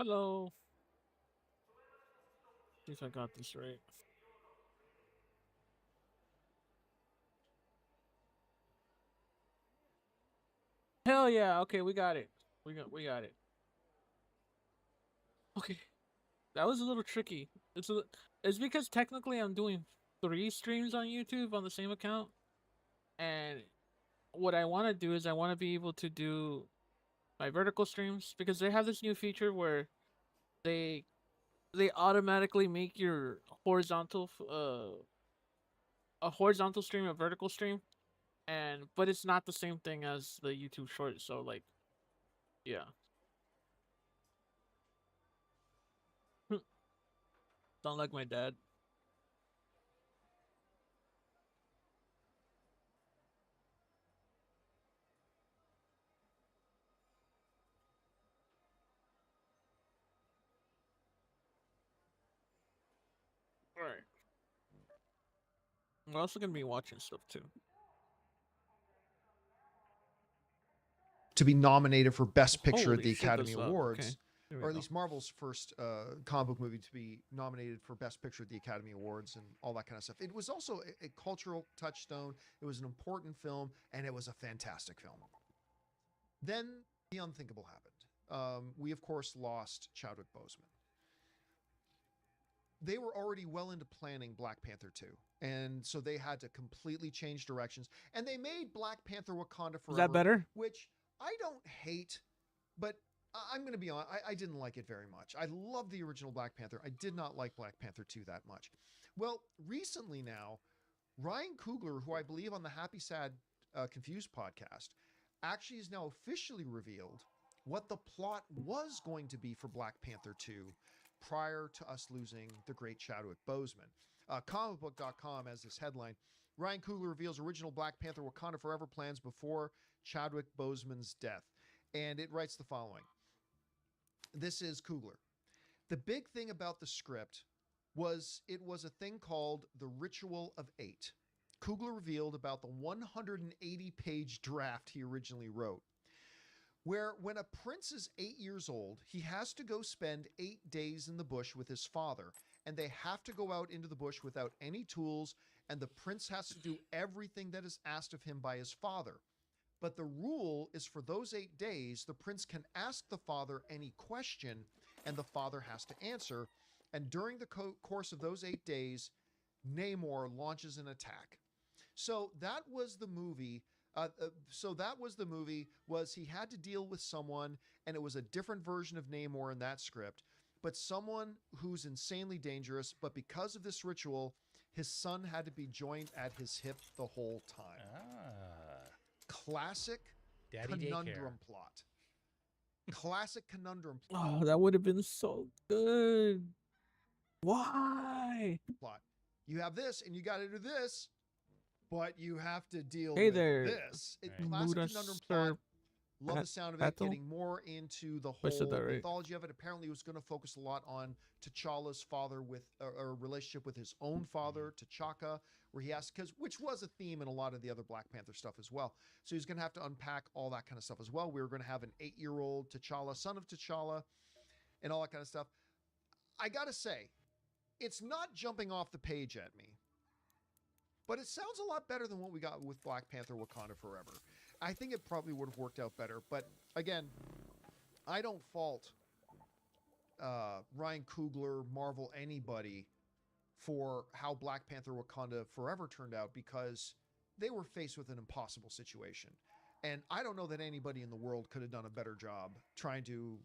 Hello. See if I got this right. Hell yeah. Okay, we got it. We got it. Okay. That was a little tricky. It's because technically I'm doing three streams on YouTube on the same account, and what I want to do is I want to be able to do my vertical streams because they have this new feature where they they automatically make your a horizontal stream a vertical stream, and but it's not the same thing as the YouTube short. So like, yeah. Sound like my dad. All right. We're also gonna be watching stuff too. To be nominated for Best Picture at Holy the shit, Academy this up. Okay. Awards, Here we or at go. least Marvel's first comic book movie to be nominated for Best Picture at the Academy Awards and all that kind of stuff. It was also a cultural touchstone. It was an important film, and it was a fantastic film. Then the unthinkable happened. We, of course, lost Chadwick Boseman. They were already well into planning Black Panther 2. And so they had to completely change directions. And they made Black Panther Wakanda Is that Forever, better? which I don't hate, but I'm going to be honest, I didn't like it very much. I love the original Black Panther. I did not like Black Panther 2 that much. Well, recently now, Ryan Coogler, who I believe on the Happy Sad Confused podcast, actually is now officially revealed what the plot was going to be for Black Panther 2 prior to us losing the great Chadwick Boseman. Comicbook.com has this headline: Ryan Coogler reveals original Black Panther Wakanda Forever plans before Chadwick Boseman's death. And it writes the following. This is Coogler. The big thing about the script was it was a thing called the Ritual of Eight. Coogler revealed about the 180-page draft he originally wrote, where when a prince is 8 years old, he has to go spend 8 days in the bush with his father, and they have to go out into the bush without any tools, and the prince has to do everything that is asked of him by his father. But the rule is for those 8 days, the prince can ask the father any question, and the father has to answer. And during the course of those 8 days, Namor launches an attack. So that was the movie. Was he had to deal with someone, and it was a different version of Namor in that script, but someone who's insanely dangerous. But because of this ritual, his son had to be joined at his hip the whole time. Classic Daddy conundrum daycare. plot. Classic conundrum plot. Oh, that would have been so good. Why? You have this, and you got to do this, but you have to deal Hey with there, this. Right. Classic Muda conundrum Sir plot. Love the sound of it. Patel. Getting more into the I said whole that right. mythology of it. Apparently, it was going to focus a lot on T'Challa's father with a relationship with his own father, T'Chaka, where he asked, which was a theme in a lot of the other Black Panther stuff as well. So he's going to have to unpack all that kind of stuff as well. We were going to have an 8-year-old T'Challa, son of T'Challa, and all that kind of stuff. I got to say, it's not jumping off the page at me, but it sounds a lot better than what we got with Black Panther Wakanda Forever. I think it probably would have worked out better. But again, I don't fault Ryan Coogler, Marvel, anybody for how Black Panther Wakanda Forever turned out, because they were faced with an impossible situation. And I don't know that anybody in the world could have done a better job trying to,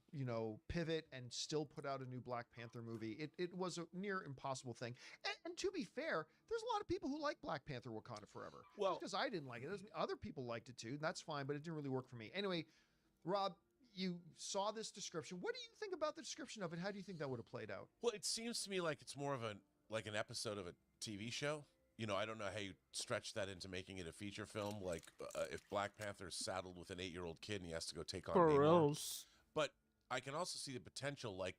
pivot and still put out a new Black Panther movie. It was a near impossible thing. And to be fair, there's a lot of people who like Black Panther Wakanda Forever. Well, just because I didn't like it, other people liked it too. And that's fine, but it didn't really work for me. Anyway, Rob, you saw this description. What do you think about the description of it? How do you think that would have played out? Well, it seems to me like it's more of an episode of a TV show. I don't know how you stretch that into making it a feature film. Like if Black Panther's saddled with an 8-year-old kid and he has to go take on For Namor. reals. But I can also see the potential, like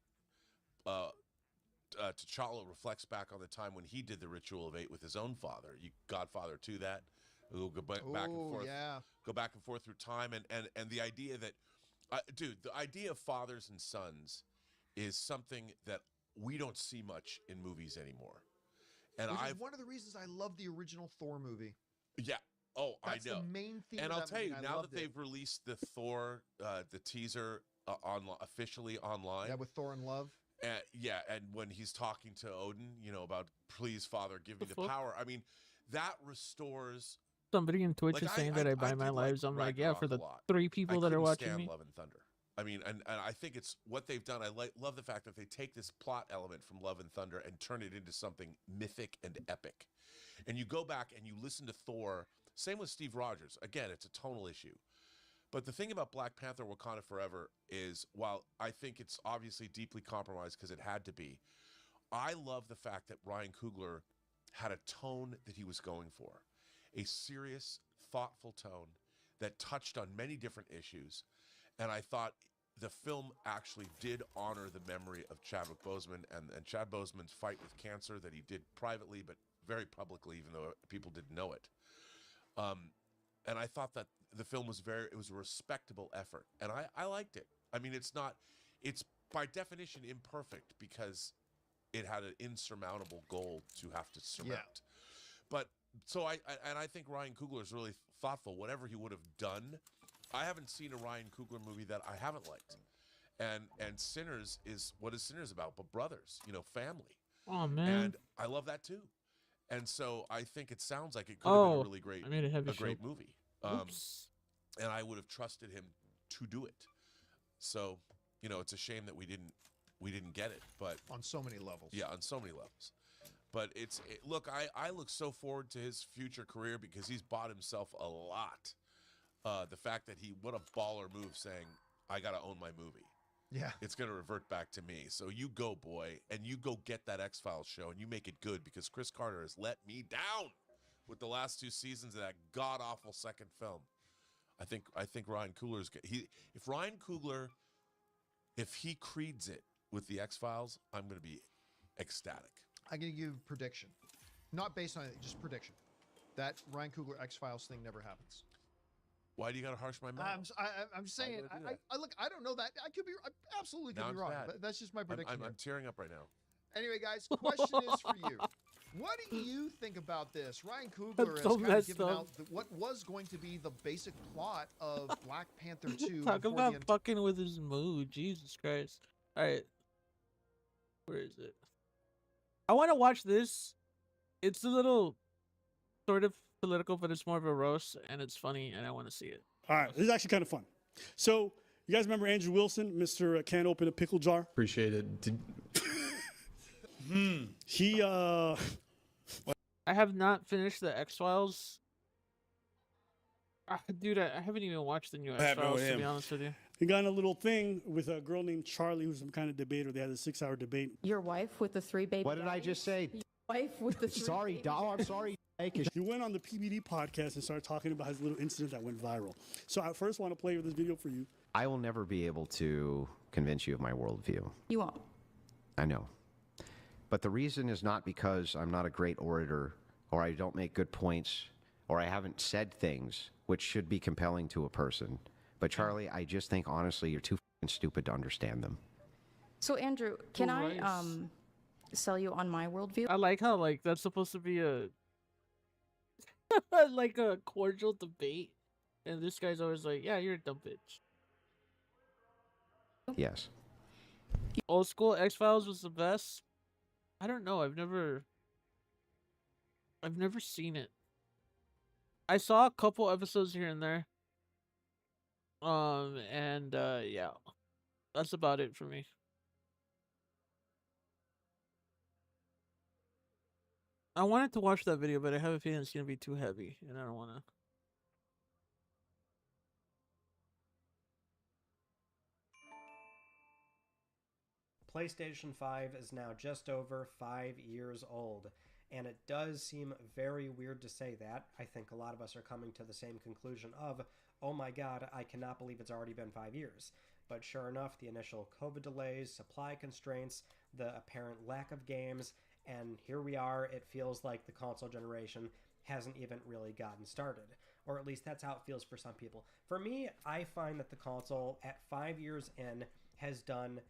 T'Challa reflects back on the time when he did the Ritual of Eight with his own father. You Godfather to that. Who go back and forth, yeah. go back and forth through time, and the idea that, dude, the idea of fathers and sons is something that we don't see much in movies anymore. And Which I is one of the reasons I love the original Thor movie. yeah. Oh, That's I know. the main theme And of I'll that tell you, movie. now that they've released the Thor, the teaser officially online. Yeah, with Thor in Love. Yeah, and when he's talking to Odin, about please, Father, give me The the fuck? power. I mean, that restores. Somebody in Twitch Like, is saying that I buy my did lives. I'm like, yeah, Ragnarok for a the lot. 3 people that are couldn't watching stand me. Love and Thunder. I mean, and I think it's what they've done. I love the fact that they take this plot element from Love and Thunder and turn it into something mythic and epic. And you go back and you listen to Thor. Same with Steve Rogers. Again, it's a tonal issue. But the thing about Black Panther Wakanda Forever is, while I think it's obviously deeply compromised because it had to be, I love the fact that Ryan Coogler had a tone that he was going for. A serious, thoughtful tone that touched on many different issues. And I thought the film actually did honor the memory of Chadwick Boseman and Chad Boseman's fight with cancer that he did privately, but very publicly, even though people didn't know it. And I thought that the film was it was a respectable effort. And I liked it. I mean, it's by definition imperfect because it had an insurmountable goal to have to surmount. Yeah. But so I think Ryan Coogler is really thoughtful. Whatever he would have done, I haven't seen a Ryan Coogler movie that I haven't liked. And Sinners is, what is Sinners about? But brothers, family. Oh man. And I love that too. And so I think it sounds like it could have been a really great, I made a heavy great show. movie. Oops. And I would have trusted him to do it. So, it's a shame that we didn't get it, but On so many levels. yeah, on so many levels. But look, I look so forward to his future career because he's bought himself a lot. The fact that what a baller move saying, I got to own my movie. Yeah. It's going to revert back to me. So you go, boy, and you go get that X-Files show and you make it good because Chris Carter has let me down with the last 2 seasons of that god-awful second film. I think Ryan Coogler's if Ryan Coogler, if he creeds it with the X-Files, I'm going to be ecstatic. I'm going to give a prediction. Not based on it, just prediction. That Ryan Coogler X-Files thing never happens. Why do you got to harsh my mouth? I'm saying, would I do that? look, I don't know that. I absolutely could Now be it's wrong. bad. But that's just my prediction. I'm tearing up right now. Anyway, guys, question is for you. What do you think about this? Ryan Coogler That's has so kind of messed given up. out what was going to be the basic plot of Black Panther 2. Talk before about the fucking with his mood. Jesus Christ. All right. Where is it? I want to watch this. It's a little sort of political, but it's more of a roast, and it's funny, and I want to see it. All right, this is actually kind of fun. So, you guys remember Andrew Wilson, Mr. Can't Open a Pickle Jar? Appreciate it. He, I have not finished the X-Files. Dude, I haven't even watched the new happened X-Files, with to be him? honest with you. he got in a little thing with a girl named Charlie, who's some kind of debater. They had a 6-hour debate. Your wife with the 3 baby. What did I just say? Wife with the 3 Sorry, baby doll. I'm sorry. He went on the PBD podcast and started talking about his little incident that went viral. So I first want to play this video for you. I will never be able to convince you of my worldview. You won't. I know. But the reason is not because I'm not a great orator or I don't make good points or I haven't said things which should be compelling to a person. But Charlie, I just think honestly you're too f***ing stupid to understand them. So Andrew, can Rice. I sell you on my worldview? I like how that's supposed to be a like a cordial debate, and this guy's always like, "Yeah, you're a dumb bitch." Yes. Old school X-Files was the best. I don't know. I've never seen it. I saw a couple episodes here and there. And yeah, that's about it for me. I wanted to watch that video, but I have a feeling it's gonna be too heavy, and I don't want to. PlayStation 5 is now just over 5 years old, and it does seem very weird to say that. I think a lot of us are coming to the same conclusion of, oh my god, I cannot believe it's already been 5 years. But sure enough, the initial COVID delays, supply constraints, the apparent lack of games, and here we are. It feels like the console generation hasn't even really gotten started. Or at least that's how it feels for some people. For me, I find that the console at 5 years in has done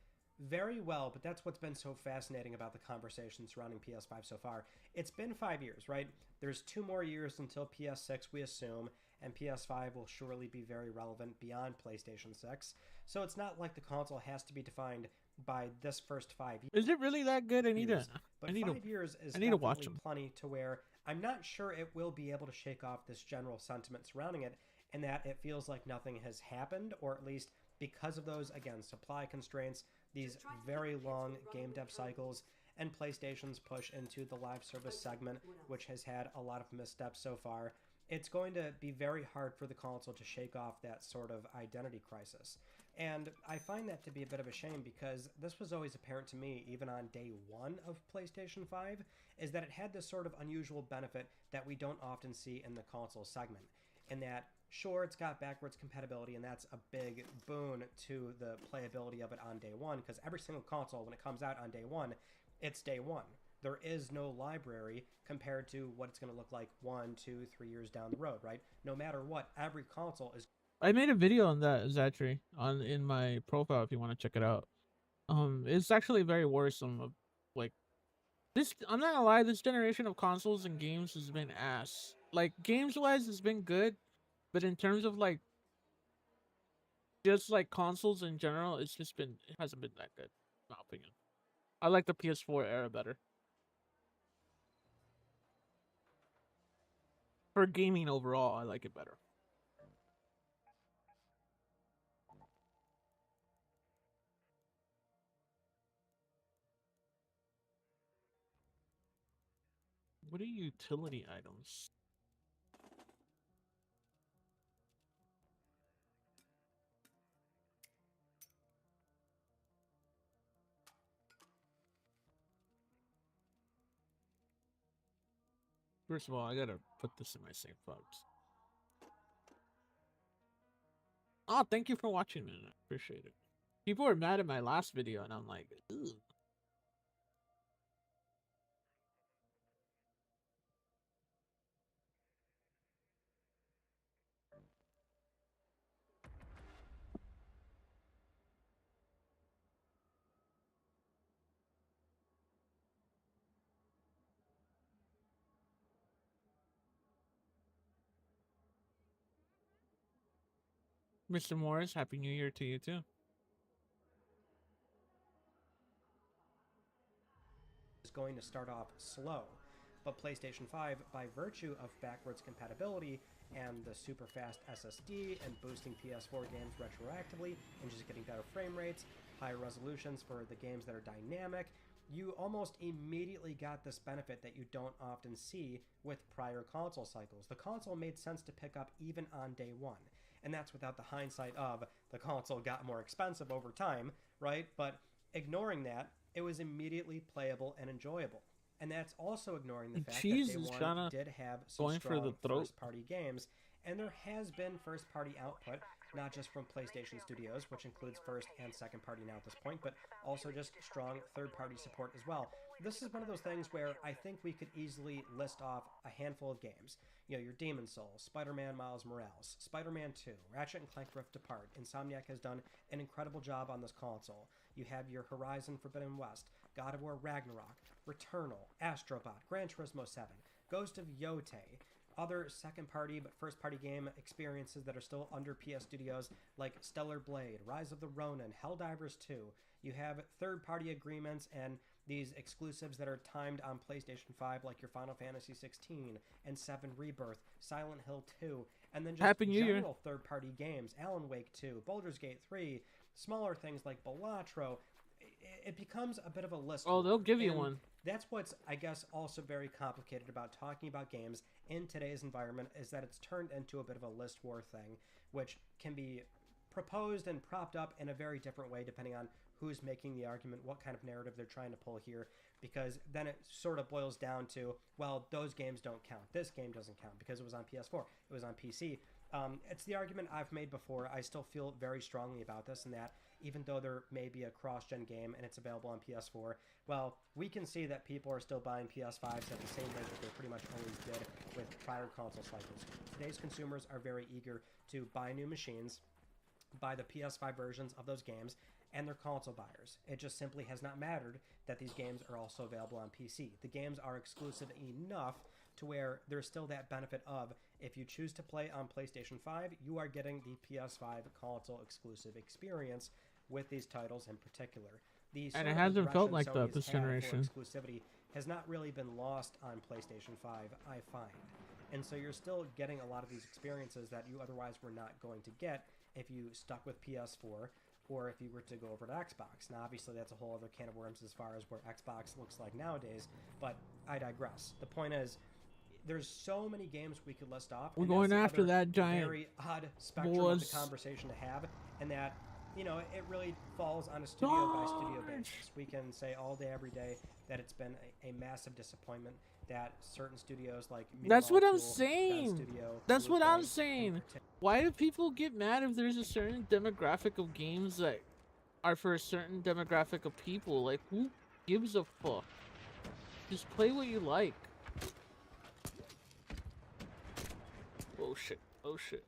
Very well, but that's what's been so fascinating about the conversation surrounding PS5 so far. It's been 5 years, right? There's 2 more years until PS6, we assume, and PS5 will surely be very relevant beyond PlayStation 6. So it's not like the console has to be defined by this first 5 years. Is it really that good? I need to. years. But I need 5 to. years is I need to watch definitely them. plenty to where I'm not sure it will be able to shake off this general sentiment surrounding it, and that it feels like nothing has happened, or at least because of those, again, supply constraints, these very long game dev cycles, and PlayStation's push into the live service segment, which has had a lot of missteps so far. It's going to be very hard for the console to shake off that sort of identity crisis. And I find that to be a bit of a shame because this was always apparent to me, even on day one of PlayStation 5, is that it had this sort of unusual benefit that we don't often see in the console segment. In that, sure, it's got backwards compatibility, and that's a big boon to the playability of it on day one, because every single console, when it comes out on day one, it's day one. There is no library compared to what it's going to look like 1, 2, 3 years down the road, right? No matter what, every console is I made a video on that, Zachary, in my profile if you want to check it out. It's actually very worrisome. Like this, I'm not gonna lie. This generation of consoles and games has been ass. Like games wise, it's been good, but in terms of like just like consoles in general, it hasn't been that good, in my opinion. I like the PS4 era better. For gaming overall, I like it better. What are utility items? First of all, I gotta put this in my save files. Oh, thank you for watching, man. I appreciate it. People were mad at my last video, and I'm like, ugh. Mr. Morris, Happy New Year to you too. going to start off slow. But PlayStation 5, by virtue of backwards compatibility and the super fast SSD and boosting PS4 games retroactively and just getting better frame rates, higher resolutions for the games that are dynamic, you almost immediately got this benefit that you don't often see with prior console cycles. The console made sense to pick up even on day one. And that's without the hindsight of the console got more expensive over time, right? But ignoring that, it was immediately playable and enjoyable. And that's also ignoring the fact that Day One did have some strong first-party games, and there has been first-party output, not just from PlayStation Studios, which includes first and second-party now at this point, but also just strong third-party support as well. This is one of those things where I think we could easily list off a handful of games. You know, your Demon's Souls, Spider-Man Miles Morales, Spider-Man 2, Ratchet & Clank Rift Apart. Insomniac has done an incredible job on this console. You have your Horizon Forbidden West, God of War Ragnarok, Returnal, Astrobot, Gran Turismo 7, Ghost of Yotei, other second-party but first-party game experiences that are still under PS Studios like Stellar Blade, Rise of the Ronin, Helldivers 2. You have third-party agreements and these exclusives that are timed on PlayStation 5 like your Final Fantasy 16 and 7 Rebirth, Silent Hill 2, and then just general third-party games, Alan Wake 2, Baldur's Gate 3, smaller things like Balatro. It becomes a bit of a list. Oh, they'll give you one. That's what's, I guess, also very complicated about talking about games in today's environment is that it's turned into a bit of a list war thing, which can be proposed and propped up in a very different way depending on who's making the argument, what kind of narrative they're trying to pull here, because then it sort of boils down to, well, those games don't count. This game doesn't count because it was on PS4. It was on PC. It's the argument I've made before. I still feel very strongly about this and that even though there may be a cross-gen game and it's available on PS4, well, we can see that people are still buying PS5s at the same rate that they pretty much always did with prior console cycles. Today's consumers are very eager to buy new machines, buy the PS5 versions of those games and they're console buyers. It just simply has not mattered that these games are also available on PC. The games are exclusive enough to where there's still that benefit of, if you choose to play on PlayStation 5, you are getting the PS5 console exclusive experience with these titles in particular. The And sort it of hasn't felt aggression like that Sony's this had for generation. exclusivity has not really been lost on PlayStation 5, I find. And so you're still getting a lot of these experiences that you otherwise were not going to get if you stuck with PS4 or if you were to go over to Xbox. Now, obviously, that's a whole other can of worms as far as where Xbox looks like nowadays, but I digress. The point is, there's so many games we could list off. We're and that's going the after other that giant very odd spectrum of boss. the conversation to have, and that, you know, it really falls on a studio by studio basis. We can say all day, every day that it's been a massive disappointment that certain studios like That's what I'm Molecule, saying. Gun Studio, That's what I'm Bluepoint, in saying. particular, Why do people get mad if there's a certain demographic of games that are for a certain demographic of people? Like, who gives a fuck? Just play what you like. Oh shit. Oh shit.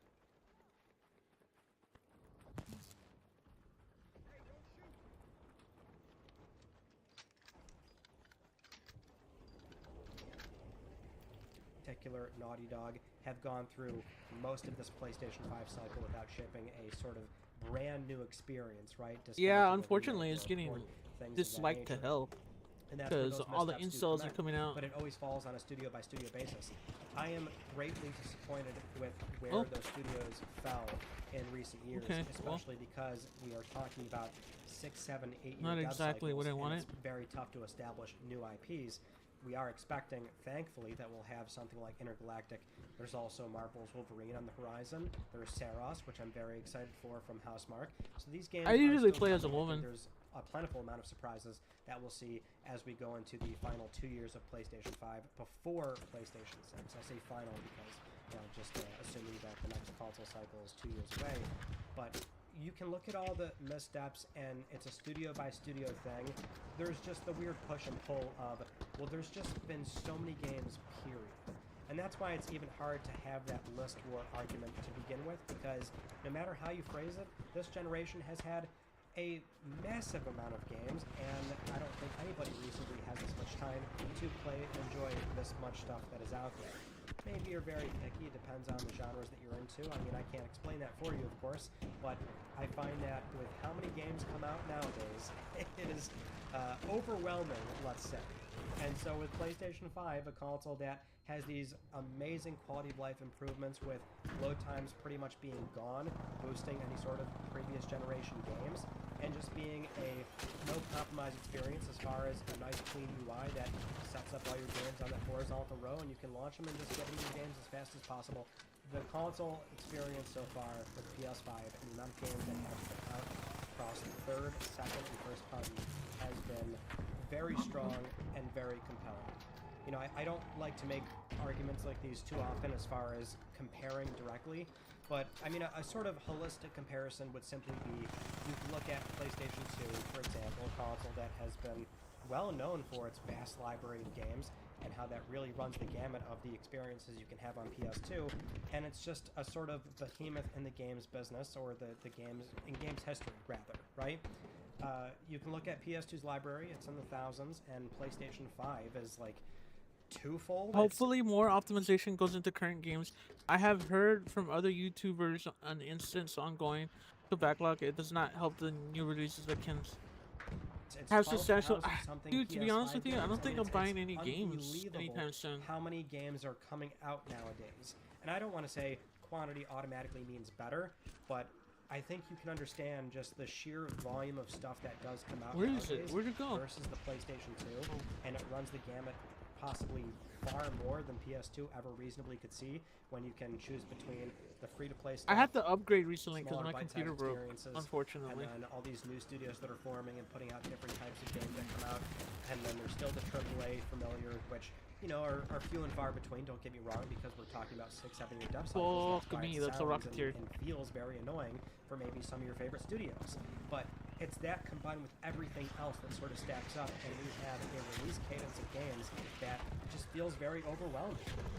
Naughty Dog have gone through most of this PlayStation 5 cycle without shipping a sort of brand new experience, right? Yeah, Discounting a unfortunately, remake it's or getting port, things of that disliked to nature. hell And that's where because those all the missteps do installs come are in. coming out. But it always falls on a studio by studio basis. I am greatly disappointed with where Oh. those studios fell in recent years, Okay, well. especially because we are talking about 6, 7, 8 year Not dev exactly what cycles, I and wanted. It's very tough to establish new IPs. We are expecting, thankfully, that we'll have something like Intergalactic. There's also Marvel's Wolverine on the horizon. There's Saros, which I'm very excited for from Housemarque. So these games I are usually still play as a coming. I think woman. There's a plentiful amount of surprises that we'll see as we go into the final 2 years of PlayStation 5 before PlayStation 6. I say final because, you know, just assuming that the next console cycle is 2 years away. But you can look at all the missteps, and it's a studio by studio thing. There's just the weird push and pull of, well, there's just been so many games, period. And that's why it's even hard to have that list war argument to begin with, because no matter how you phrase it, this generation has had a massive amount of games, and I don't think anybody reasonably has this much time to play and enjoy this much stuff that is out there. Maybe you're very picky, it depends on the genres that you're into. I mean, I can't explain that for you, of course, but I find that with how many games come out nowadays, it is overwhelming, let's say. And so with PlayStation 5, a console that has these amazing quality of life improvements with load times pretty much being gone, boosting any sort of previous generation games, and just being a no compromise experience as far as a nice clean UI that sets up all your games on that horizontal row and you can launch them and just get into your games as fast as possible. The console experience so far with PS5 and the amount of games that have come out across the third, second, and first party has been very strong and very compelling. You know, I don't like to make arguments like these too often as far as comparing directly, but I mean, a sort of holistic comparison would simply be, you can look at PlayStation 2, for example, a console that has been well known for its vast library of games and how that really runs the gamut of the experiences you can have on PS2, and it's just a sort of behemoth in the games business, or the games in games history rather, right? You can look at PS2's library, it's in the thousands, and PlayStation 5 is like twofold. Hopefully more optimization goes into current games. I have heard from other YouTubers an instance ongoing to backlog. It does not help the new releases that can It's have substantial. 12,000 something Dude, to be honest PS5 with you, I games. don't think mean, I'm buying it's any games unbelievable anytime soon. how many games are coming out nowadays. And I don't want to say quantity automatically means better, but I think you can understand just the sheer volume of stuff that does come out Where is it? nowadays Where'd it go? versus the PlayStation 2, and it runs the gamut possibly far more than PS2 ever reasonably could see when you can choose between the free-to-play stuff. I had to upgrade recently because smaller my bite-sized computer broke, experiences, unfortunately. and then all these new studios that are forming and putting out different types of games that come out, and then there's still the AAA familiar, which, you know, are few and far between, don't get me wrong, because we're talking about 6-7 year dev cycles. Fuck why me, it that's a sounds Rocketeer. and feels very annoying for maybe some of your favorite studios. But it's that combined with everything else that sort of stacks up, and we have a release cadence of games that just feels very overwhelming.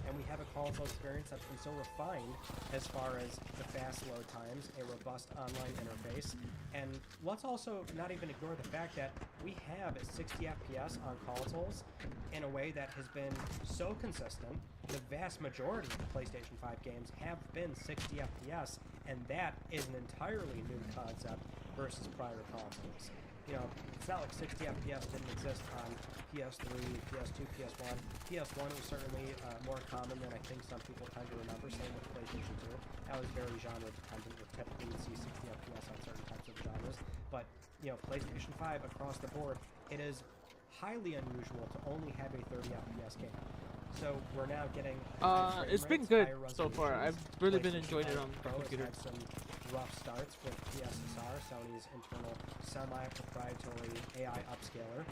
And we have a console experience that's been so refined as far as the fast load times, a robust online interface, and let's also not even ignore the fact that we have 60 FPS on consoles in a way that has been so consistent. The vast majority of the PlayStation 5 games have been 60 FPS, and that is an entirely new concept versus prior consoles. You know, it's not like 60 FPS didn't exist on PS3, PS2, PS1. PS1 was certainly more common than I think some people tend to remember, same with PlayStation 2. That was very genre dependent, where typically you'd see 60 FPS on certain types of genres. But, you know, PlayStation 5 across the board, it is highly unusual to only have a 30 FPS game. So we're now getting it's been good so far. I've really been enjoying it on the Pro computer. has had some rough starts with PSSR, Sony's internal semi-proprietary AI upscaler,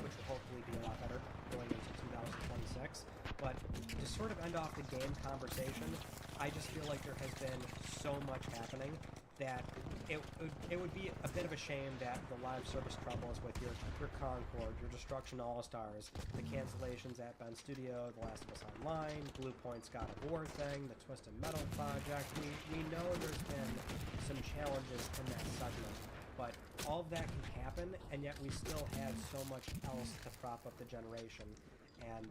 which will hopefully be a lot better going into 2026. But to sort of end off the game conversation, I just feel like there has been so much happening that it would be a bit of a shame that the live service troubles with your Concord, your Destruction All-Stars, the cancellations at Bend Studio, The Last of Us Online, Blue Point's God of War thing, the Twisted Metal project. We know there's been some challenges in that segment, but all of that can happen, and yet we still have so much else to prop up the generation, and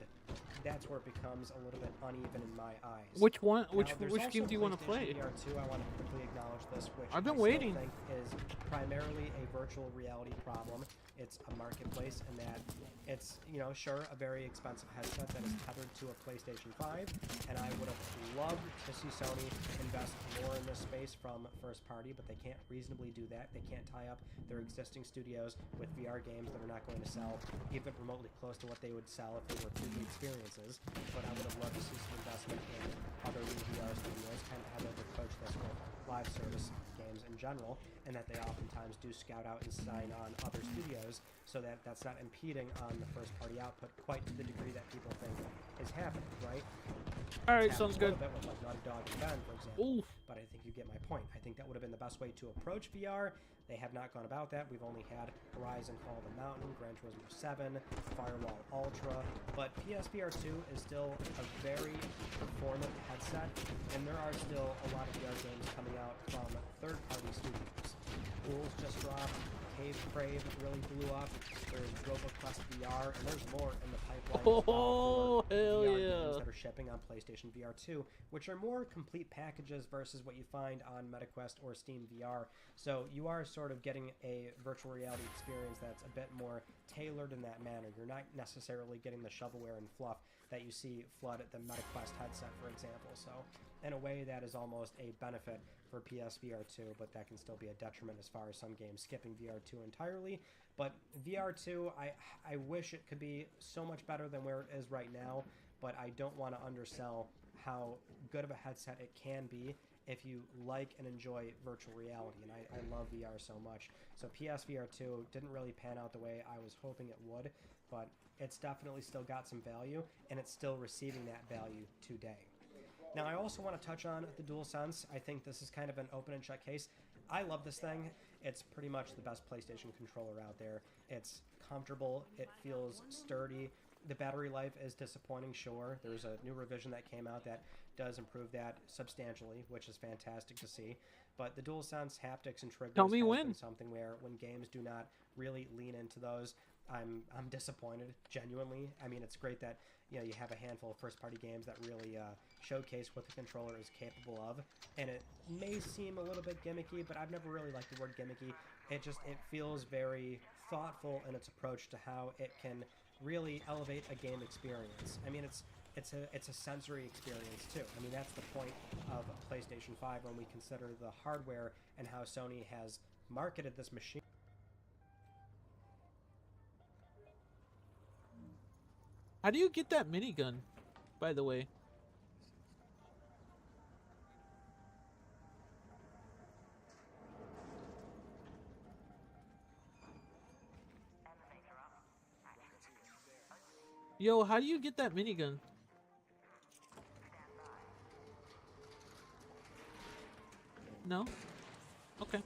that's where it becomes a little bit uneven in my eyes. Which one? Now, Which there's game also do you want to PlayStation play? VR 2. I want to quickly acknowledge this, which I've been I still waiting. think is primarily a virtual reality problem. It's a marketplace in that it's, you know, sure, a very expensive headset that is tethered to a PlayStation 5, and I would have loved to see Sony invest more in this space from first party, but they can't reasonably do that. They can't tie up their existing studios with VR games that are not going to sell even remotely close to what they would sell if they were 2D experiences. But I would have loved to see some investment in other new VR studios, kind of how they've approached this with live service games in general, and that they oftentimes do scout out and sign on other studios so that that's not impeding on the first party output quite to the degree that people think is happening, right? Alright, Happened sounds a good. little bit with like Naughty Dog and Ben, for example. Oof. But I think you get my point. I think that would have been the best way to approach VR. They have not gone about that. We've only had Horizon Call of the Mountain, Gran Turismo 7, Firewall Ultra, but PSVR 2 is still a very performant headset, and there are still a lot of VR games coming out from third-party studios. Ghouls just dropped, Cave Crave really blew up, there's RoboQuest VR, and there's more in the pipeline as well Oh, for hell VR yeah. games that are shipping on PlayStation VR 2, which are more complete packages versus what you find on MetaQuest or Steam VR. So you are sort of getting a virtual reality experience that's a bit more tailored in that manner. You're not necessarily getting the shovelware and fluff that you see flood at the MetaQuest headset, for example. So in a way, that is almost a benefit for PSVR 2, but that can still be a detriment as far as some games skipping VR 2 entirely. But VR 2, I wish it could be so much better than where it is right now, but I don't want to undersell how good of a headset it can be if you like and enjoy virtual reality, and I love VR so much. So PSVR 2 didn't really pan out the way I was hoping it would, but it's definitely still got some value, and it's still receiving that value today. Now, I also want to touch on the DualSense. I think this is kind of an open and shut case. I love this thing. It's pretty much the best PlayStation controller out there. It's comfortable. It feels sturdy. The battery life is disappointing, sure. There's a new revision that came out that does improve that substantially, which is fantastic to see. But the DualSense haptics and triggers Tell me has when. been something where when games do not really lean into those, I'm disappointed, genuinely. I mean, it's great that, you know, you have a handful of first-party games that really showcase what the controller is capable of, and it may seem a little bit gimmicky, but I've never really liked the word gimmicky. It feels very thoughtful in its approach to how it can really elevate a game experience. I mean, it's a sensory experience too. I mean, that's the point of PlayStation 5 when we consider the hardware and how Sony has marketed this machine. How do you get that minigun, by the way? Yo, how do you get that minigun? No? Okay.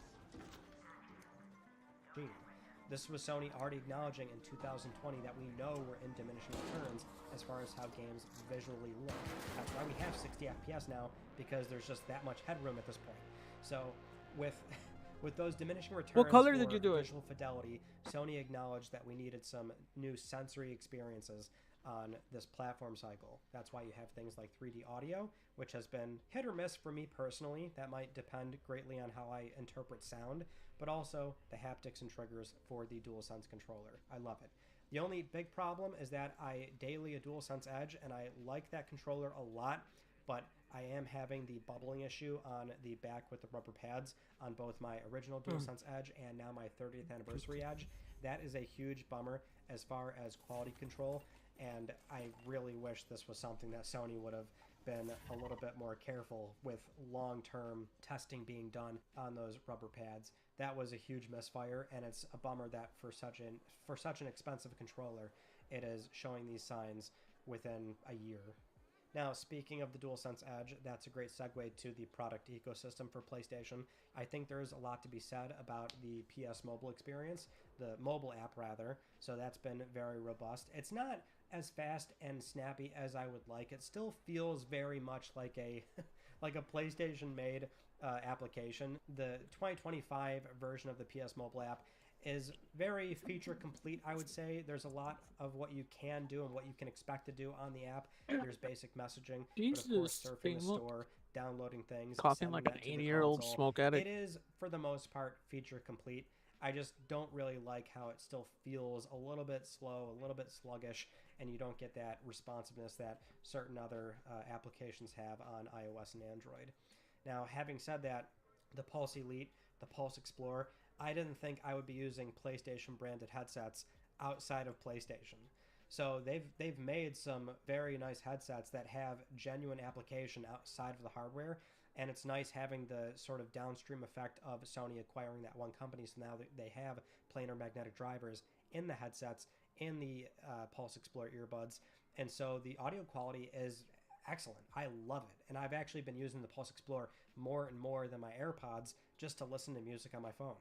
machine. This was Sony already acknowledging in 2020 that we know we're in diminishing returns as far as how games visually look. That's why we have 60 FPS now, because there's just that much headroom at this point. So with with those diminishing returns What color for did you do it? visual fidelity, Sony acknowledged that we needed some new sensory experiences on this platform cycle. That's why you have things like 3D audio, which has been hit or miss for me personally. That might depend greatly on how I interpret sound, but also the haptics and triggers for the DualSense controller. I love it. The only big problem is that I daily a DualSense Edge, and I like that controller a lot, but I am having the bubbling issue on the back with the rubber pads on both my original DualSense Edge and now my 30th anniversary Edge. That is a huge bummer as far as quality control, and I really wish this was something that Sony would have been a little bit more careful with long-term testing being done on those rubber pads. That was a huge misfire, and it's a bummer that for such an expensive controller, it is showing these signs within a year. Now, speaking of the DualSense Edge, that's a great segue to the product ecosystem for PlayStation. I think there's a lot to be said about the PS mobile experience, the mobile app rather, so that's been very robust. It's not as fast and snappy as I would like. It still feels very much like a like a PlayStation-made application. The 2025 version of the PS mobile app is very feature complete, I would say. There's a lot of what you can do and what you can expect to do on the app. There's basic messaging, but of course Jesus, surfing they the look store, downloading things, coughing sending like an that to the 80-year-old console. smoke addict. It is, for the most part, feature complete. I just don't really like how it still feels a little bit slow, a little bit sluggish, and you don't get that responsiveness that certain other applications have on iOS and Android. Now, having said that, the Pulse Elite, the Pulse Explorer, I didn't think I would be using PlayStation branded headsets outside of PlayStation. So they've made some very nice headsets that have genuine application outside of the hardware, and it's nice having the sort of downstream effect of Sony acquiring that one company. So now they have planar magnetic drivers in the headsets, in the Pulse Explorer earbuds, and so the audio quality is excellent. I love it, and I've actually been using the Pulse Explorer more and more than my AirPods just to listen to music on my phone.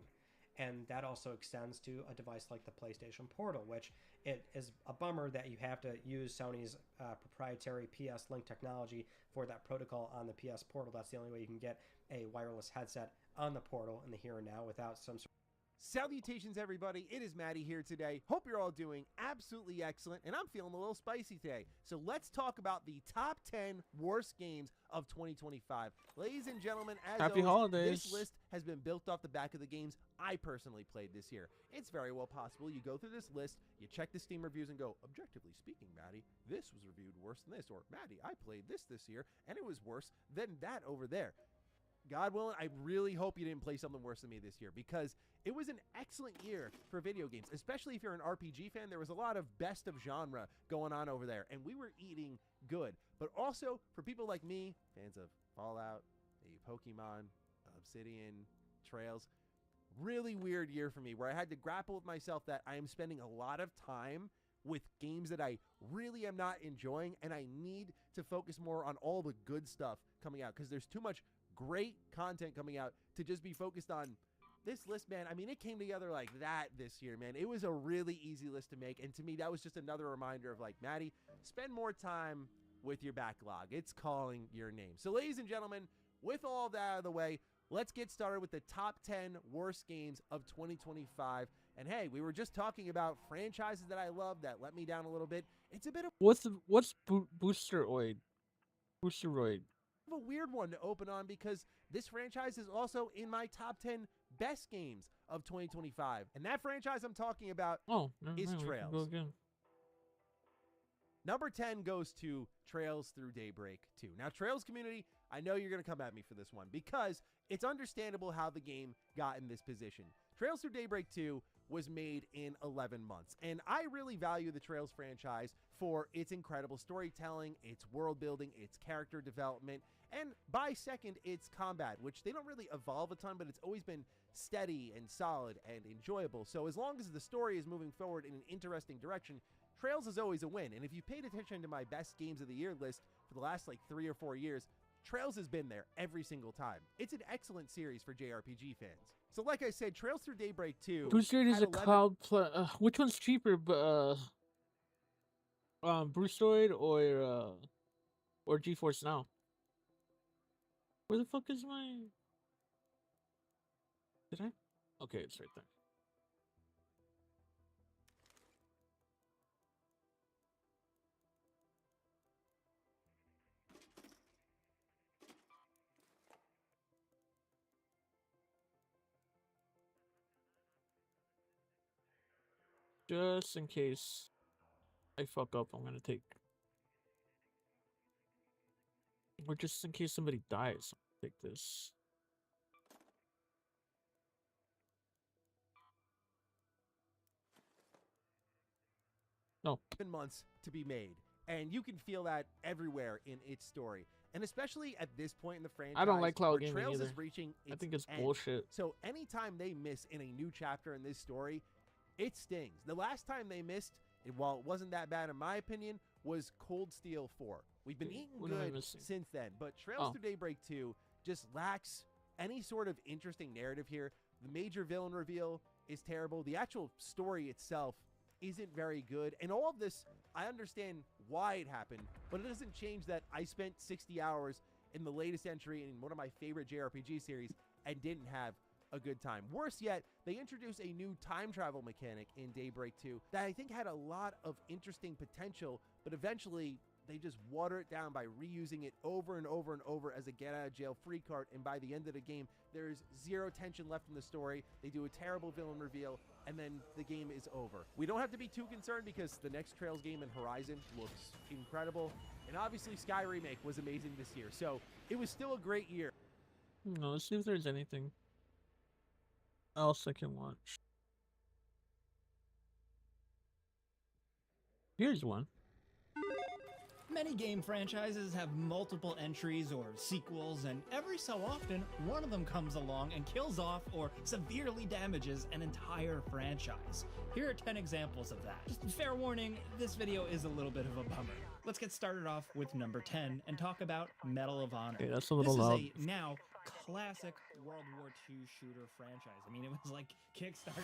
And that also extends to a device like the PlayStation Portal, which it is a bummer that you have to use Sony's proprietary PS Link technology for that protocol on the PS Portal. That's the only way you can get a wireless headset on the Portal in the here and now without some sort. Salutations, everybody. It is Maddie here today. Hope you're all doing absolutely excellent, and I'm feeling a little spicy today. So let's talk about the top 10 worst games of 2025. Ladies and gentlemen, as Happy always, holidays. this list has been built off the back of the games I personally played this year. It's very well possible you go through this list, you check the Steam reviews and go, objectively speaking, Maddie, this was reviewed worse than this, or Maddie, I played this year, and it was worse than that over there. God willing, I really hope you didn't play something worse than me this year, because it was an excellent year for video games, especially if you're an RPG fan. There was a lot of best of genre going on over there, and we were eating good. But also, for people like me, fans of Fallout, Pokemon, Obsidian, Trails, really weird year for me, where I had to grapple with myself that I am spending a lot of time with games that I really am not enjoying, and I need to focus more on all the good stuff coming out, because there's too much great content coming out to just be focused on this list, man. I mean, it came together like that this year, man. It was a really easy list to make, and to me, that was just another reminder of, like, Maddie, spend more time with your backlog. It's calling your name. So, ladies and gentlemen, with all that out of the way, let's get started with the top 10 worst games of 2025. And hey, we were just talking about franchises that I love that let me down a little bit. It's a bit of What's Boosteroid? Boosteroid. a weird one to open on, because this franchise is also in my top 10 best games of 2025. And that franchise I'm talking about Oh, never is mind, we can Trails. go again. Number 10 goes to Trails Through Daybreak 2. Now, Trails community, I know you're going to come at me for this one, because it's understandable how the game got in this position. Trails Through Daybreak 2 was made in 11 months, and I really value the Trails franchise for its incredible storytelling, its world building, its character development, and by second, its combat, which they don't really evolve a ton, but it's always been steady and solid and enjoyable. So as long as the story is moving forward in an interesting direction, Trails is always a win. And if you paid attention to my best games of the year list for the last like 3 or 4 years, Trails has been there every single time. It's an excellent series for JRPG fans. So like I said, Trails Through Daybreak 2 Boosteroid is had a 11 cloud which one's cheaper, Boosteroid or GeForce Now? Where the fuck is my... Did I? Okay, it's right there. Just in case I fuck up, I'm gonna take... Or just in case somebody dies, I'll take this. No. months to be made, and you can feel that everywhere in its story, and especially at this point in the franchise. I don't like cloud where gaming Trails either. is reaching its I think it's end. bullshit. So anytime they miss in a new chapter in this story, it stings. The last time they missed, while it wasn't that bad in my opinion, was Cold Steel 4. We've been eating What am I good missing? since then, but Trails Oh. Through Daybreak 2 just lacks any sort of interesting narrative here. The major villain reveal is terrible. The actual story itself isn't very good. And all of this, I understand why it happened, but it doesn't change that I spent 60 hours in the latest entry in one of my favorite JRPG series and didn't have a good time. Worse yet, they introduced a new time travel mechanic in Daybreak 2 that I think had a lot of interesting potential, but eventually they just water it down by reusing it over and over and over as a get out of jail free card, and by the end of the game there's zero tension left in the story. They do a terrible villain reveal and then the game is over. We don't have to be too concerned because the next Trails game in Horizon looks incredible, and obviously Sky Remake was amazing this year, so it was still a great year. No, let's see if there's anything else I can watch. Here's one. Many game franchises have multiple entries or sequels, and every so often, one of them comes along and kills off or severely damages an entire franchise. Here are 10 examples of that. Just fair warning, this video is a little bit of a bummer. Let's get started off with number 10 and talk about Medal of Honor. Okay, that's a little this loud. is a now classic World War II shooter franchise. I mean, it was like Kickstarted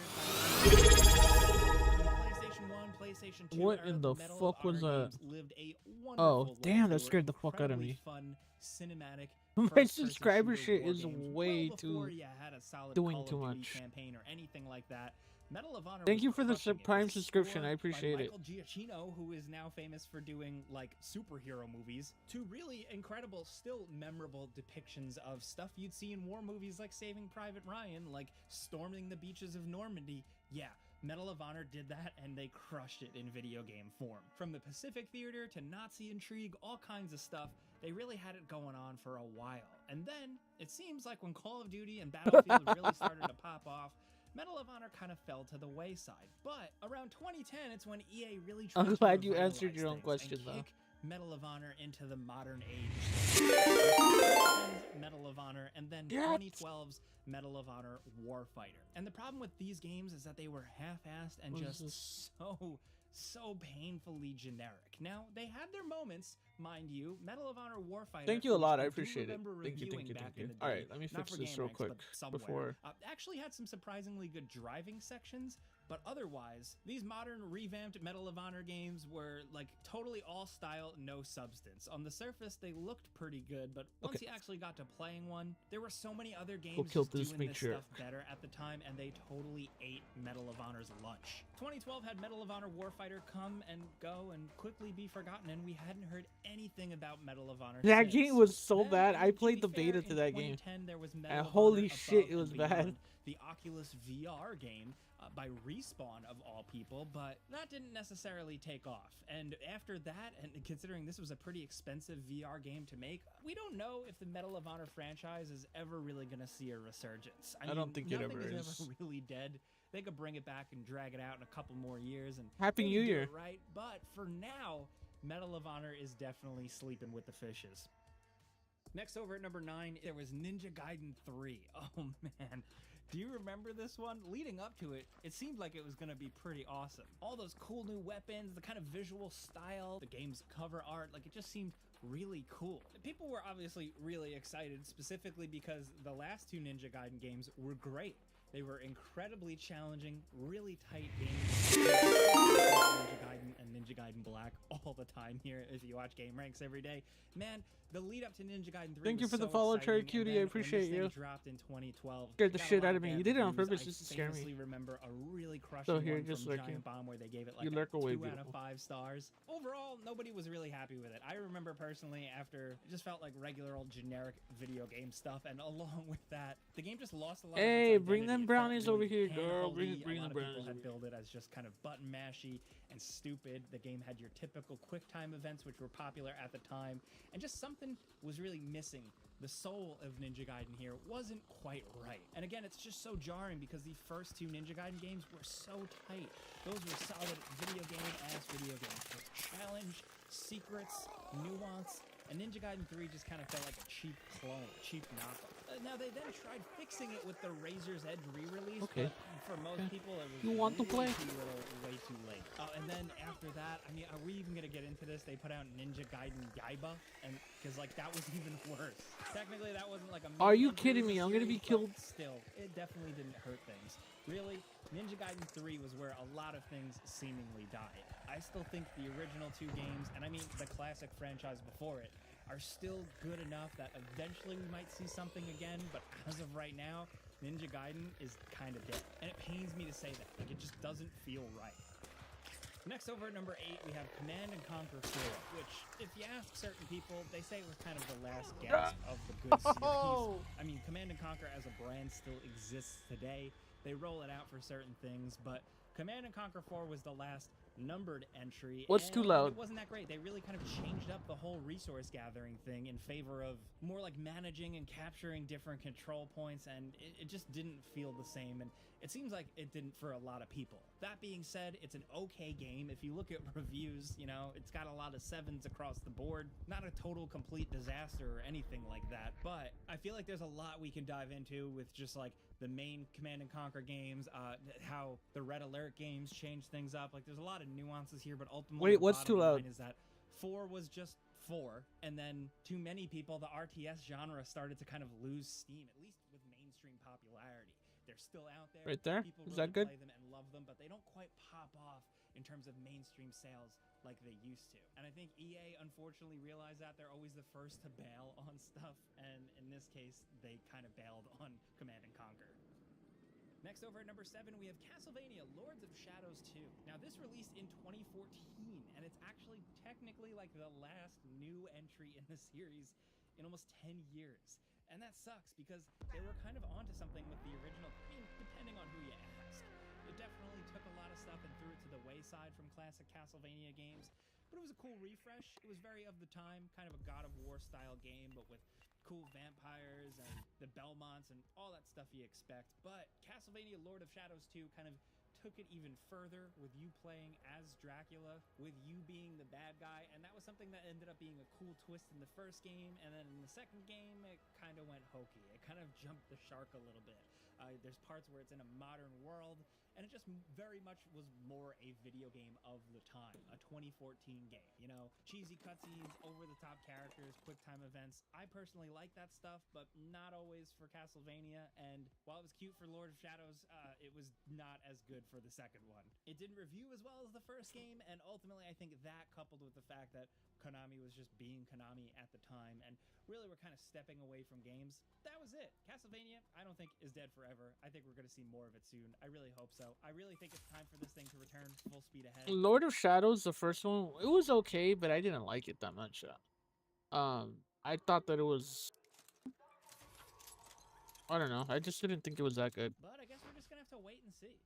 by PlayStation 1, PlayStation 2. What era, in the Medal of fuck was Honor that? games lived a Oh, wonderful damn, life. that They were scared the fuck out of incredibly me. Fun, cinematic. My first-person subscriber shooter shit war is games way well too before you had a solid doing Call of too Duty much. campaign or anything like that. Medal of Honor Thank was you for the crushing it. Prime It was subscription, I scored by appreciate it. Michael Giacchino, who is now famous for doing like superhero movies, to really incredible, still memorable depictions of stuff you'd see in war movies like Saving Private Ryan, like storming the beaches of Normandy. Yeah, Medal of Honor did that, and they crushed it in video game form. From the Pacific Theater to Nazi intrigue, all kinds of stuff, they really had it going on for a while. And then, it seems like when Call of Duty and Battlefield really started to pop off, Medal of Honor kind of fell to the wayside. But around 2010, it's when EA really tried I'm to glad you revitalize answered your own things question, and though. kick Medal of Honor into the modern age. Medal of Honor, and then Yes. 2012's Medal of Honor Warfighter. And the problem with these games is that they were half-assed and What is just so painfully generic. Now, they had their moments, mind you. Medal of Honor Warfighter. Thank you a which lot, I do appreciate it. remember Thank you, reviewing thank back you. in the Alright, day, let me not fix for this real GameRanks, quick but somewhere, before... actually had some surprisingly good driving sections, but otherwise, these modern revamped Medal of Honor games were like totally all style, no substance. On the surface, they looked pretty good, but once Okay. you actually got to playing one, there were so many other games kill just this doing big this shit. stuff better at the time, and they totally ate Medal of Honor's lunch. 2012 had Medal of Honor Warfighter come and go and quickly be forgotten, and we hadn't heard anything about Medal of Honor That since. game was so Then, bad. I to played be the fair, beta to in that game. 2010, there was Medal And of holy Honor shit, Above it was and bad. Beyond, the Oculus VR game by Respawn of all people, but that didn't necessarily take off. And after that, and considering this was a pretty expensive VR game to make, we don't know if the Medal of Honor franchise is ever really going to see a resurgence. I don't think it nothing ever is is. ever really dead. They could bring it back and drag it out in a couple more years and Happy maybe New do Year. it right. But for now, Medal of Honor is definitely sleeping with the fishes. Next, over at number 9, there was Ninja Gaiden 3. Oh man, do you remember this one? Leading up to it, it seemed like it was going to be pretty awesome. All those cool new weapons, the kind of visual style, the game's cover art, like it just seemed really cool. People were obviously really excited, specifically because the last two Ninja Gaiden games were great. They were incredibly challenging, really tight games. Ninja Gaiden and Ninja Gaiden Black all the time here if you watch Game Ranks every day. Man, the lead up to Ninja Gaiden 3 Thank you was for the so follow, exciting, Cherry and Cutie. then I when appreciate this thing you. dropped in 2012. Scared the it got a shit lot out of me. bad You did it on reviews. purpose I just to scare me. famously remember a really crushing So here, one just from lurking. Giant Bomb where they gave it like You a lurk away, 2 out of beautiful. 5 stars. Overall, nobody was really happy with it. I remember personally after it just felt like regular old generic video game stuff, and along with that, the game just lost a lot of its Hey, bring identity. them It felt brownies over really here, girl. Bring hand-holdy. them A lot of brownies people over had here. billed it as just kind of button mashy and stupid. The game had your typical quick time events, which were popular at the time, and just something was really missing. The soul of Ninja Gaiden here wasn't quite right. And again, it's just so jarring because the first two Ninja Gaiden games were so tight. Those were solid video games with challenge, secrets, nuance, and Ninja Gaiden 3 just kind of felt like a cheap clone, a cheap knockoff. Now they then tried fixing it with the Razor's Edge re-release, Okay. but for most people it was You want to really play? too little, way too late. And then after that, I mean, are we even gonna get into this? They put out Ninja Gaiden Yaiba, and because like that was even worse. Technically, that wasn't like a. Are you main kidding me? series, I'm gonna be but killed. Still, it definitely didn't hurt things. Really, Ninja Gaiden 3 was where a lot of things seemingly died. I still think the original two games, and I mean the classic franchise before it, are still good enough that eventually we might see something again, but as of right now, Ninja Gaiden is kind of dead. And it pains me to say that. Like, it just doesn't feel right. Next, over at number 8, we have Command and Conquer 4, which, if you ask certain people, they say it was kind of the last gasp of the good series. I mean, Command and Conquer as a brand still exists today. They roll it out for certain things, but Command and Conquer 4 was the last numbered entry. What's too and loud? It wasn't that great. They really kind of changed up the whole resource gathering thing in favor of more like managing and capturing different control points, and it just didn't feel the same, and it seems like it didn't for a lot of people. That being said, it's an okay game. If you look at reviews, you know, it's got a lot of 7s across the board. Not a total complete disaster or anything like that, but I feel like there's a lot we can dive into with just like the main Command and Conquer games, how the Red Alert games change things up. Like, there's a lot of nuances here, but ultimately, Wait, what's the too bottom loud? line is that 4 was just 4, and then to many people, the RTS genre started to kind of lose steam, at least with mainstream popularity. They're still out there. Right there? People Is really that good? play them and love them, but they don't quite pop off in terms of mainstream sales like they used to. And I think EA unfortunately realized that they're always the first to bail on stuff, and in this case, they kind of bailed on Command and Conquer. Next, over at number 7, we have Castlevania Lords of Shadows 2. Now, this released in 2014, and it's actually technically like the last new entry in the series in almost 10 years. And that sucks because they were kind of onto something with the original. I mean, depending on who you ask. It definitely took a lot of stuff and threw it to the wayside from classic Castlevania games, but it was a cool refresh. It was very of the time, kind of a God of War style game, but with cool vampires and the Belmonts and all that stuff you expect. But Castlevania Lord of Shadows 2 kind of took it even further with you playing as Dracula, with you being the bad guy, and that was something that ended up being a cool twist in the first game, and then in the second game, it kind of went hokey. It kind of jumped the shark a little bit. There's parts where it's in a modern world, and it just very much was more a video game of the time, a 2014 game, you know? Cheesy cutscenes, over-the-top characters, quick-time events. I personally like that stuff, but not always for Castlevania, and while it was cute for Lord of Shadows, it was not as good for the second one. It didn't review as well as the first game, and ultimately I think that coupled with the fact that Konami was just being Konami at the time, and really we're kind of stepping away from games. That was it. Castlevania, I don't think is dead forever. I think we're going to see more of it soon. I really hope so. I really think it's time for this thing to return full speed ahead. Lord of Shadows, the first one, it was okay, but I didn't like it that much. I thought that it was, I don't know. I just didn't think it was that good. But I guess we're just going to have to wait and see.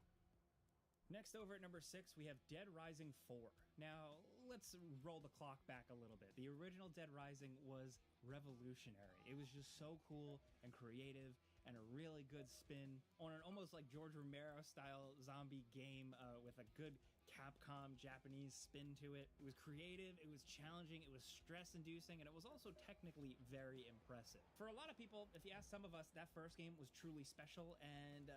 Next, over at number 6, we have Dead Rising 4. Now, let's roll the clock back a little bit. The original Dead Rising was revolutionary. It was just so cool and creative and a really good spin on an almost like George Romero style zombie game with a good Capcom Japanese spin to it. It was creative, it was challenging, it was stress-inducing, and it was also technically very impressive. For a lot of people, if you ask some of us, that first game was truly special, and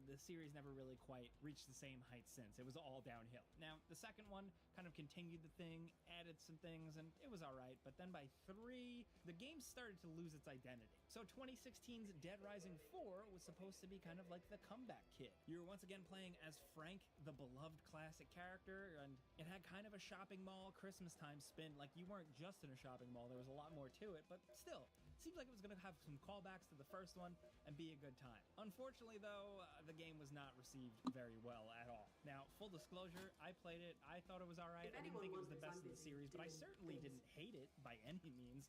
the series never really quite reached the same heights since. It was all downhill. Now, the second one kind of continued the thing, added some things, and it was alright, but then by 3, the game started to lose its identity. So 2016's Dead Rising 4 was supposed to be kind of like the comeback kid. You were once again playing as Frank, the beloved classic character, and it had kind of a shopping mall Christmas time spin. Like, you weren't just in a shopping mall, there was a lot more to it, but still, it seemed like it was going to have some callbacks to the first one and be a good time. Unfortunately, though, the game was not received very well at all. Now, full disclosure, I played it, I thought it was alright, I didn't think it was the best in the series, but I certainly didn't hate it by any means.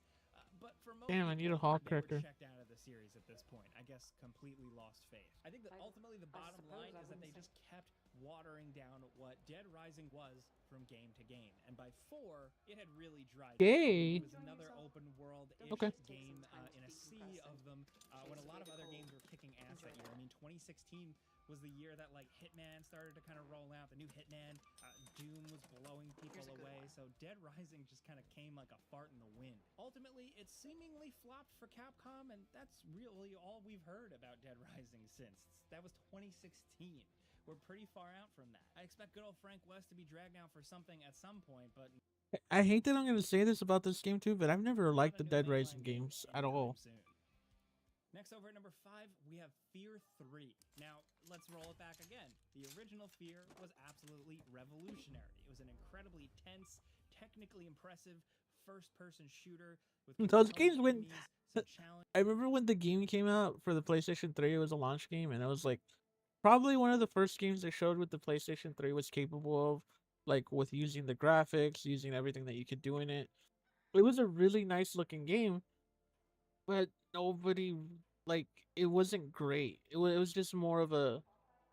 But for most Damn, I need a people, hawk they were cracker. checked out of the series at this point. I guess completely lost faith. I think that ultimately the bottom line is that they just kept watering down what Dead Rising was from game to game. And by 4, it had really dried. Gay. It was another open world-ish Okay. game in a sea of them. When a lot of other games were kicking ass that year. I mean, 2016 was the year that like Hitman started to kind of roll out. The new Hitman, Doom was blowing people away. So Dead Rising just kind of came like a fart in the wind. Ultimately, it seemingly flopped for Capcom, and that's really all we've heard about Dead Rising since. That was 2016. We're pretty far out from that. I expect good old Frank West to be dragged out for something at some point, but I hate that I'm going to say this about this game too, but I've never liked the Dead Rising games at all. soon. Next over at number 5, we have Fear 3. Now, let's roll it back again. The original Fear was absolutely revolutionary. It was an incredibly tense, technically impressive first-person shooter with Those compelling games when enemies, some challenge. I remember when the game came out for the PlayStation 3, it was a launch game, and it was like probably one of the first games they showed with the PlayStation 3 was capable of, like, with using the graphics, using everything that you could do in it. It was a really nice looking game, but nobody, like, it wasn't great. It was just more of a,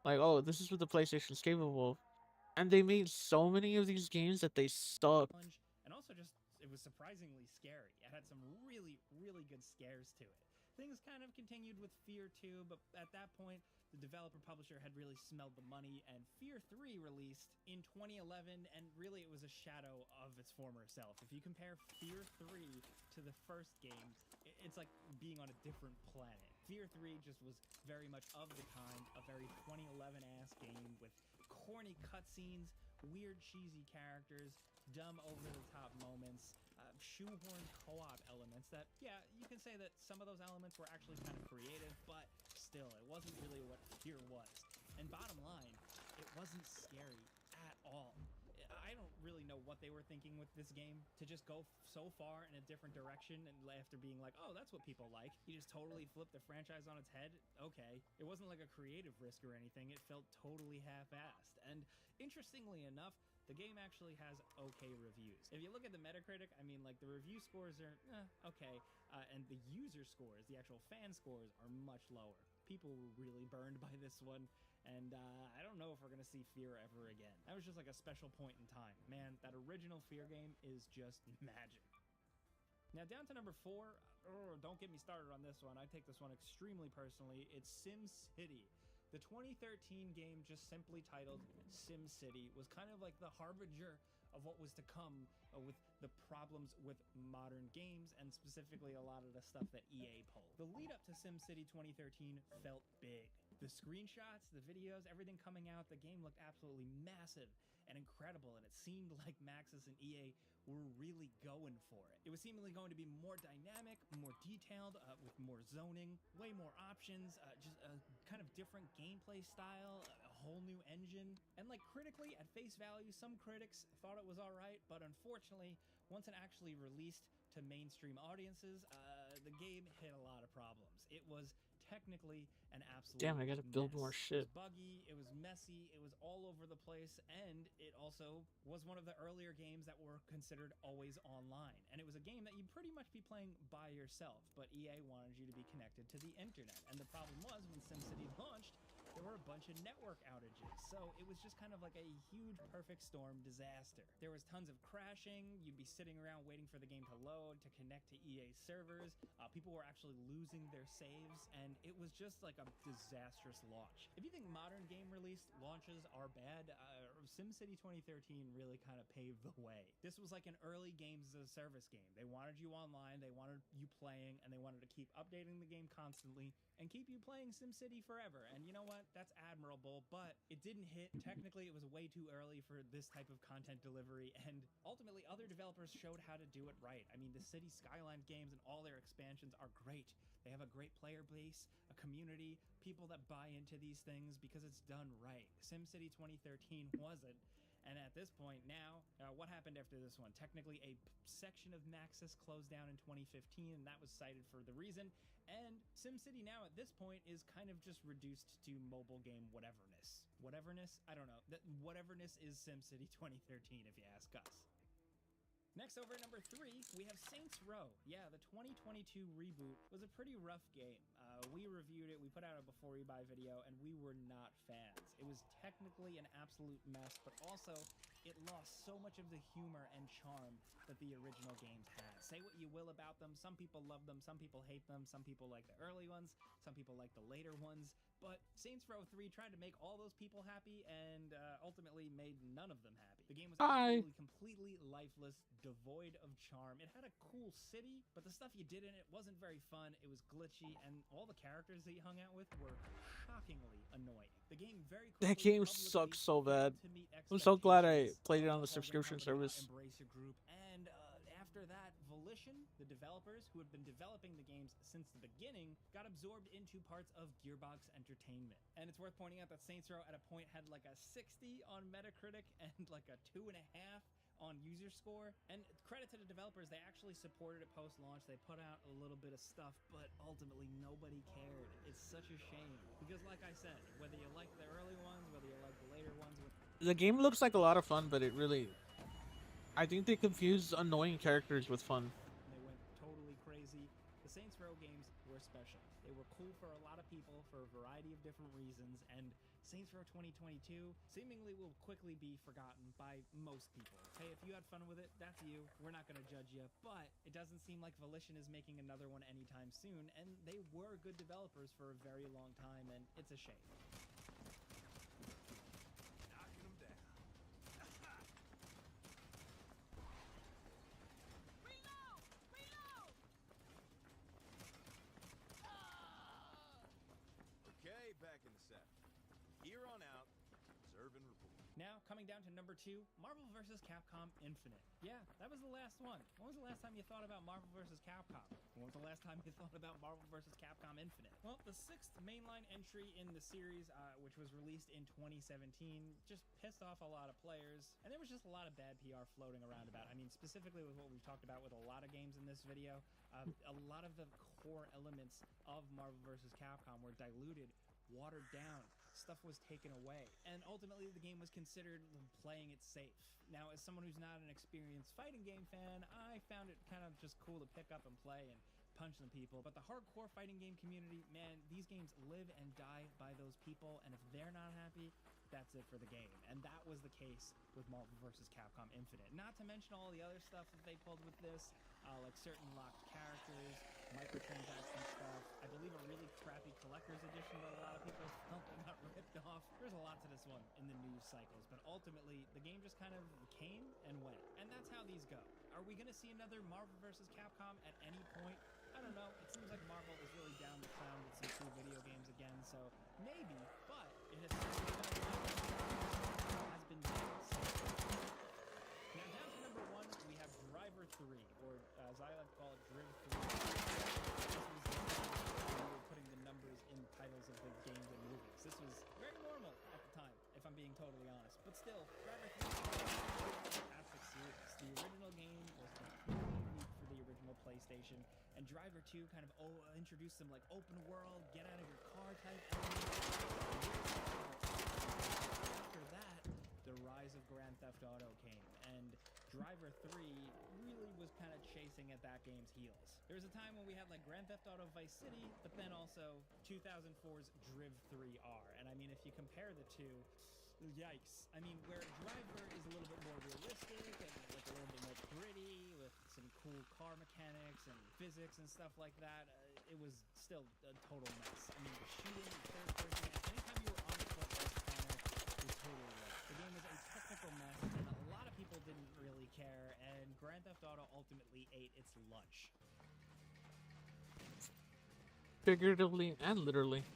like, oh, this is what the PlayStation's capable of. And they made so many of these games that they suck. And also just, it was surprisingly scary. It had some really, really good scares to it. Things kind of continued with Fear 2, but at that point, the developer-publisher had really smelled the money, and Fear 3 released in 2011, and really it was a shadow of its former self. If you compare Fear 3 to the first game, it's like being on a different planet. Fear 3 just was very much of the time, a very 2011-ass game with corny cutscenes, weird cheesy characters, dumb over-the-top moments, shoehorned co-op elements that, yeah, you can say that some of those elements were actually kind of creative, but still, it wasn't really what Fear was. And bottom line, it wasn't scary at all. I don't really know what they were thinking with this game, to just go so far in a different direction and after being like, oh, that's what people like. You just totally flipped the franchise on its head. Okay. It wasn't like a creative risk or anything. It felt totally half-assed. And interestingly enough, the game actually has okay reviews. If you look at the Metacritic, I mean, like, the review scores are okay, and the user scores, the actual fan scores, are much lower. People were really burned by this one, and I don't know if we're gonna see Fear ever again. That was just like a special point in time. Man, that original Fear game is just magic. Now down to number 4, don't get me started on this one. I take this one extremely personally. It's SimCity. The 2013 game, just simply titled SimCity, was kind of like the harbinger of what was to come with the problems with modern games, and specifically a lot of the stuff that EA pulled. The lead up to SimCity 2013 felt big. The screenshots, the videos, everything coming out, the game looked absolutely massive and incredible, and it seemed like Maxis and EA were really going for it. It was seemingly going to be more dynamic, more detailed, with more zoning, way more options, just a kind of different gameplay style, a whole new engine. And like, critically, at face value, some critics thought it was alright, but unfortunately, once it actually released to mainstream audiences, the game hit a lot of problems. It was technically an absolute Damn, I gotta build mess. more It shit. was buggy, it was messy, it was all over the place, and it also was one of the earlier games that were considered always online. And it was a game that you'd pretty much be playing by yourself, but EA wanted you to be connected to the internet. And the problem was, when SimCity launched, there were a bunch of network outages. So it was just kind of like a huge perfect storm disaster. There was tons of crashing. You'd be sitting around waiting for the game to load, to connect to EA servers. People were actually losing their saves, and it was just like a disastrous launch. If you think modern game release launches are bad, SimCity 2013 really kind of paved the way. This was like an early games as a service game. They wanted you online, they wanted you playing, and they wanted to keep updating the game constantly and keep you playing SimCity forever. And you know what? That's admirable, but it didn't hit. Technically, it was way too early for this type of content delivery, and ultimately other developers showed how to do it right. I mean, the City Skyline games and all their expansions are great. They have a great player base, a community, people that buy into these things because it's done right. SimCity 2013 wasn't. And at this point now, what happened after this one? Technically, a section of Maxis closed down in 2015, and that was cited for the reason. And SimCity now at this point is kind of just reduced to mobile game whateverness. Whateverness? I don't know. Whateverness is SimCity 2013, if you ask us. Next, over at number 3, we have Saints Row. Yeah, the 2022 reboot was a pretty rough game. We reviewed it, we put out a before you buy video, and we were not fans. It was technically an absolute mess, but also it lost so much of the humor and charm that the original games had. Say what you will about them, some people love them, some people hate them, some people like the early ones, some people like the later ones, but Saints Row 3 tried to make all those people happy and ultimately made none of them happy. The game was absolutely completely lifeless, devoid of charm. It had a cool city, but the stuff you did in it wasn't very fun. It was glitchy, and all the characters that you hung out with were shockingly annoying. The game very quickly That game publicly sucks so bad. failed to meet I'm so glad I expectations. played it on the Holding subscription company service. Embracer Group, and after that, Volition, the developers who had been developing the games since the beginning, got absorbed into parts of Gearbox Entertainment. And it's worth pointing out that Saints Row at a point had like a 60 on Metacritic and like a 2.5 on user score. And credit to the developers, they actually supported it post-launch. They put out a little bit of stuff, but ultimately nobody cared. It's such a shame because, like I said, whether you like the early ones, whether you like the later ones, The game looks like a lot of fun, but it really... I think they confuse annoying characters with fun. they went totally crazy. The Saints Row games were special. They were cool for a lot of people for a variety of different reasons, and Saints Row 2022 seemingly will quickly be forgotten by most people. Hey, if you had fun with it, that's you. We're not going to judge you, but it doesn't seem like Volition is making another one anytime soon, and they were good developers for a very long time, and it's a shame. Knocking them down. Okay, back in the set. Here on out, observe and report. Now, coming down to number 2, Marvel vs. Capcom Infinite. Yeah, that was the last one. When was the last time you thought about Marvel vs. Capcom? When was the last time you thought about Marvel vs. Capcom Infinite? Well, the 6th mainline entry in the series, which was released in 2017, just pissed off a lot of players, and there was just a lot of bad PR floating around about it. I mean, specifically with what we've talked about with a lot of games in this video, a lot of the core elements of Marvel vs. Capcom were diluted, watered down, stuff was taken away, and ultimately the game was considered playing it safe. Now, as someone who's not an experienced fighting game fan, I found it kind of just cool to pick up and play and punch some people, but the hardcore fighting game community, man, these games live and die by those people, and if they're not happy, that's it for the game. And that was the case with Marvel vs. Capcom Infinite. Not to mention all the other stuff that they pulled with this, like certain locked characters, microtransaction stuff. I believe a really crappy collector's edition that a lot of people felt got ripped off. There's a lot to this one in the news cycles, but ultimately the game just kind of came and went. And that's how these go. Are we going to see another Marvel vs. Capcom at any point? I don't know. It seems like Marvel is really down the clown with some cool video games again, so maybe, but it has been done. Now down to number 1, we have Driver 3, or as I like to call it, Driv 3. This was we were putting the numbers in titles of the games and movies. This was very normal at the time, if I'm being totally honest. But still, Driver 3 was a fantastic series. The original game was completely unique for the original PlayStation, and Driver 2 kind of introduced some like open world, get out of your car type elements. After that, the rise of Grand Theft Auto came, and Driver 3 really was kind of chasing at that game's heels. There was a time when we had like Grand Theft Auto Vice City, but then also 2004's Driv 3R. And I mean, if you compare the two, yikes. I mean, where Driver is a little bit more realistic and like a little bit more gritty with some cool car mechanics and physics and stuff like that, it was still a total mess. I mean, the shooting, the third person, anytime you were on the foot as Connor, was totally right. The game was a technical mess, and a lot of people didn't really care, and Grand Theft Auto ultimately ate its lunch. Figuratively and literally.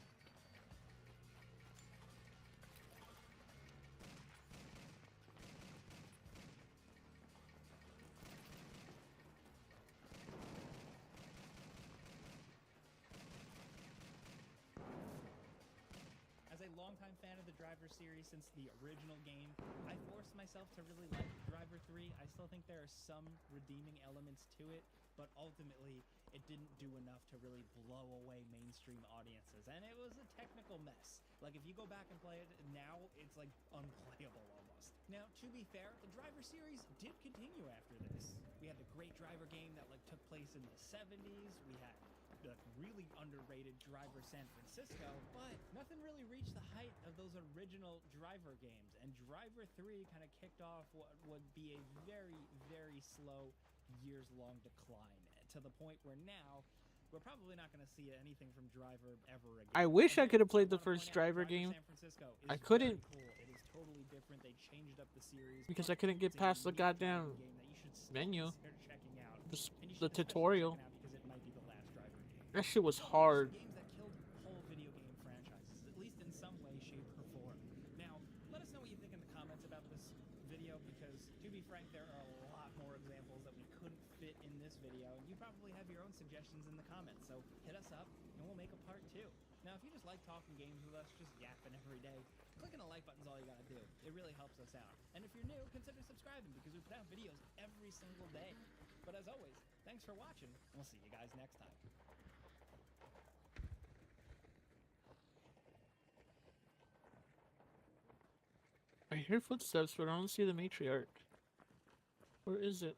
As a longtime fan of the Driver series since the original game, I forced myself to really like Driver 3. I still think there are some redeeming elements to it, but ultimately it didn't do enough to really blow away mainstream audiences, and it was a technical mess. Like, if you go back and play it now, it's like unplayable almost. Now, to be fair, the Driver series did continue after this. We had the great Driver game that like took place in the 70s. We had the really underrated Driver San Francisco, but nothing really reached the height of those original Driver games, and Driver 3 kind of kicked off what would be a very, very slow, years-long decline, to the point where now we're probably not going to see anything from Driver ever again. I wish I And could have played I the wanna first point out, Driver game. San Francisco is I couldn't very cool. It is totally different. They changed up the series because I but couldn't get it's a past the unique driving goddamn game that you should still menu. consider checking out. Just And you the should especially tutorial. check it out because it might be the last Driver game. That shit was Those are hard. games that killed whole video game franchises, at least in some way, shape, or form. Now, let us know what you think in the comments about this video, because to be frank, there are a lot more examples that we couldn't fit in this video, and you probably have your own suggestions in the comments, so hit us up and we'll make a part 2. Now, if you just like talking games with us, just yapping every day, clicking the like button's all you gotta do. It really helps us out. And if you're new, consider subscribing, because we put out videos every single day. But as always, thanks for watching, and we'll see you guys next time. I hear footsteps, but I don't see the matriarch. Where is it?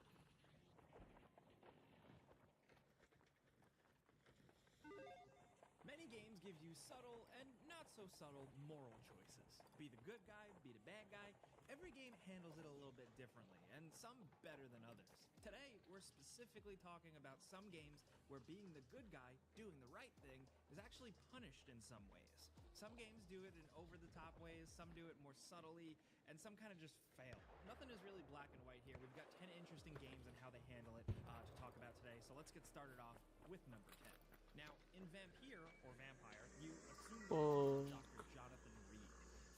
Many games give you subtle and not so subtle moral choices. Be the good guy, be the bad guy. Every game handles it a little bit differently, and some better than others. Today, we're specifically talking about some games where being the good guy, doing the right thing, is actually punished in some ways. Some games do it in over-the-top ways, some do it more subtly, and some kind of just fail. Nothing is really black and white here. We've got 10 interesting games and how they handle it to talk about today, so let's get started off with number 10. Now, in Vampire, or Vampire, you assume Dr. Jonathan Reed.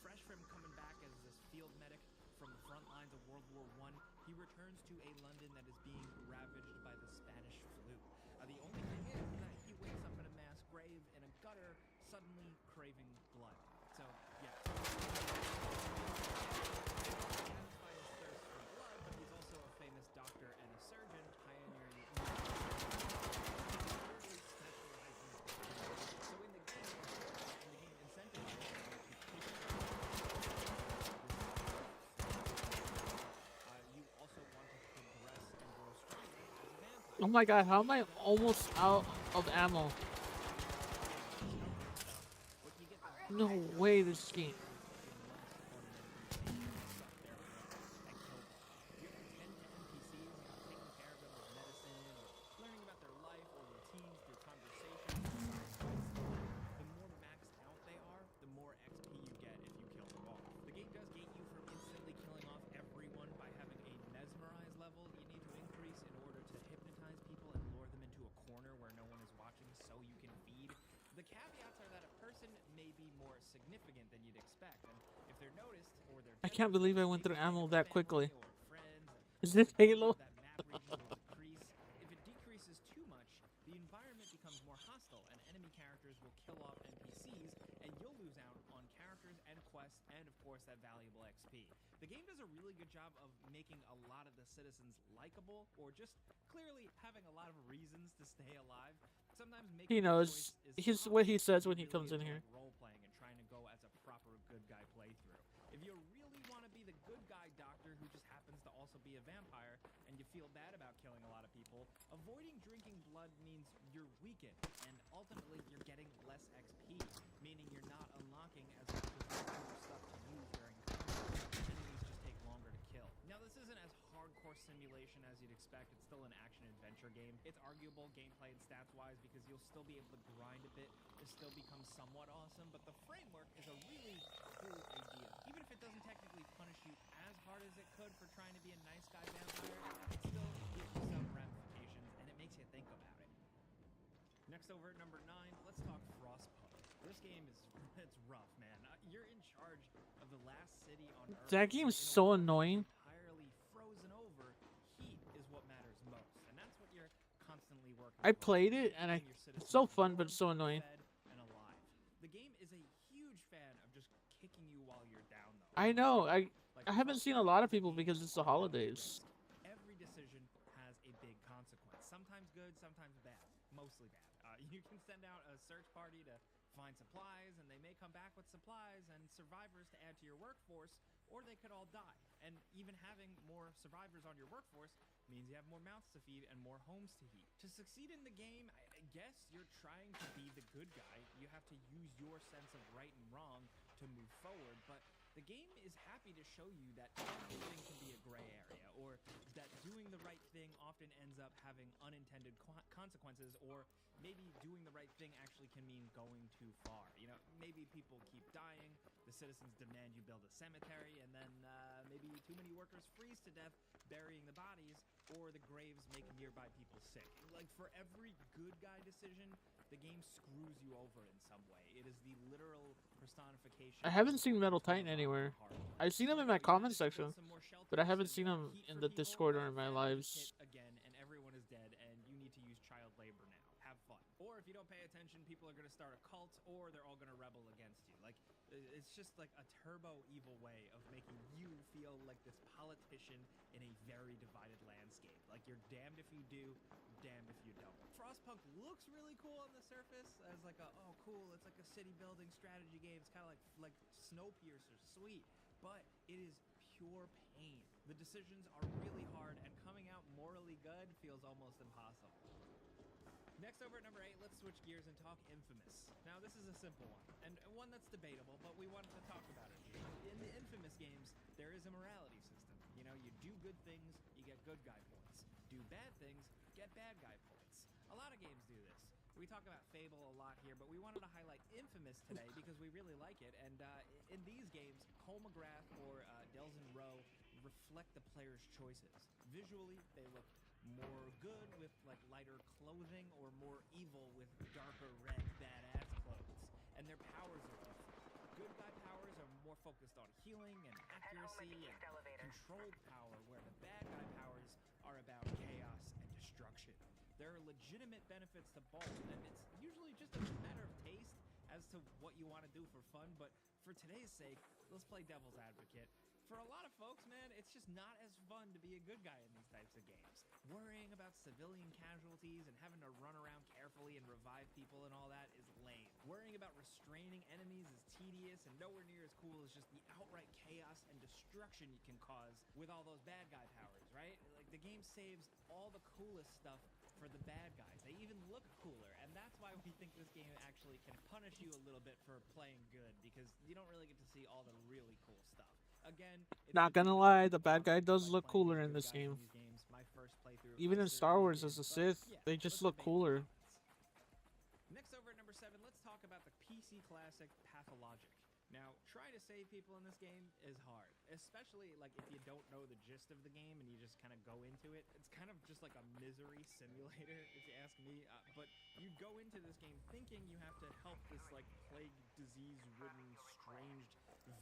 Fresh from coming back as this field medic from the front lines of World War I, he returns to a London that is being ravaged by the Spanish flu. The only thing is that he wakes up in a mass grave in a gutter, suddenly craving blood. So, yeah. Satisfy his thirst for blood, but he's also a famous doctor and a surgeon, pioneering so in the game incentivizes you also want to progress and grow stronger as a vampire. Oh my god, how am I almost out of ammo? No way this game. The caveats are that a person may be more significant than you'd expect, and if they're noticed or they're I can't believe I went through ammo that quickly. Friends, Is this Halo? that map region will decrease. If it decreases too much, the environment becomes more hostile, and enemy characters will kill off NPCs, and you'll lose out on characters and quests, and of course that valuable XP. The game does a really good job of making a lot of the citizens likable, or just clearly having a lot of reasons to stay alive. Sometimes making He a knows. choice is He's tough what he if says you when he really comes in enjoy here. role playing and trying to go as a proper good guy playthrough. If you really want to be be the good guy doctor who just happens to also be a vampire, and you feel bad about killing a lot of people, avoiding drinking blood means you're weakened, and ultimately you're getting less XP, meaning you're not unlocking as much of the cool stuff to use during combat. Enemies just take longer to kill. Now, this isn't as hardcore simulation as you'd expect. It's still an action-adventure game. It's arguable gameplay and stats-wise because you'll still be able to grind a bit to still become somewhat awesome, but the framework is a really cool idea. Even if it doesn't technically punish you as hard as it could for trying to be a nice guy vampire, it still gives you some ramifications, and it makes you think about it. Next over at number 9, let's talk Frostpunk. This game is it's rough, man. You're in charge of the last city on Earth. That game's so annoying. Entirely frozen over. Heat is what matters most, and that's what you're constantly working I towards. played it, and Keeping your it's citizens so fun, but warm, so annoying. fed, and alive. The game is a huge fan of just kicking you while you're down, though. I know. Like I haven't seen a lot of people because it's the holidays. Every decision has a big consequence. Sometimes good, sometimes bad. Mostly bad. You can send out a search party to find supplies, and they may come back with supplies and survivors to add to your workforce, or they could all die. And even having more survivors on your workforce means you have more mouths to feed and more homes to heat. To succeed in the game, I guess you're trying to be the good guy. You have to use your sense of right and wrong to move forward, but the game is happy to show you that everything can be a gray area, or that doing the right thing often ends up having unintended consequences, or maybe doing the right thing actually can mean going too far. You know, maybe people keep dying, the citizens demand you build a cemetery, and then maybe too many workers freeze to death burying the bodies, or the graves make nearby people sick. Like, for every good guy decision, the game screws you over in some way. It is the literal personification. I haven't seen Metal Titan anywhere. I've seen them in my comment section, but I haven't seen them in the Discord or in my lives. Again, and everyone is dead, and you need to use child labor now. Have fun. Or if you don't pay attention, people are going to start a cult, or they're all going to rebel against you. Like, it's just like a turbo evil way of making you feel like this politician in a very divided landscape. Like, you're damned if you do, damned if you don't. Frostpunk looks really cool on the surface as like a, oh cool, it's like a city building strategy game. It's kind of like Snowpiercer, sweet, but it is pure pain. The decisions are really hard, and coming out morally good feels almost impossible. Next over at number 8, let's switch gears and talk Infamous. Now, this is a simple one, and one that's debatable, but we wanted to talk about it. In the Infamous games, there is a morality system. You know, you do good things, you get good guy points. Do bad things, get bad guy points. A lot of games do this. We talk about Fable a lot here, but we wanted to highlight Infamous today because we really like it. And in these games, Cole McGrath or Delson Rowe reflect the player's choices. Visually, they look more good with like lighter clothing, or more evil with darker red badass clothes. And their powers are different. Good guy powers are more focused on healing and accuracy and controlled power, where the bad guy powers are about chaos and destruction. There are legitimate benefits to both, and it's usually just a matter of taste as to what you want to do for fun, but for today's sake, let's play devil's advocate. For a lot of folks, man, it's just not as fun to be a good guy in these types of games. Worrying about civilian casualties and having to run around carefully and revive people and all that is lame. Worrying about restraining enemies is tedious and nowhere near as cool as just the outright chaos and destruction you can cause with all those bad guy powers, right? Like, the game saves all the coolest stuff for the bad guys. They even look cooler, and that's why we think this game actually can punish you a little bit for playing good, because you don't really get to see all the really cool stuff. Again, Not gonna lie, the bad guy does look cooler in this game. Even in Star Wars as a Sith, they just look cooler. Next over at number 7, let's talk about the PC classic Pathologic. Now, trying to save people in this game is hard, especially like if you don't know the gist of the game and you just kind of go into it. It's kind of just like a misery simulator, if you ask me. But you go into this game thinking you have to help this like plague disease-ridden, strange,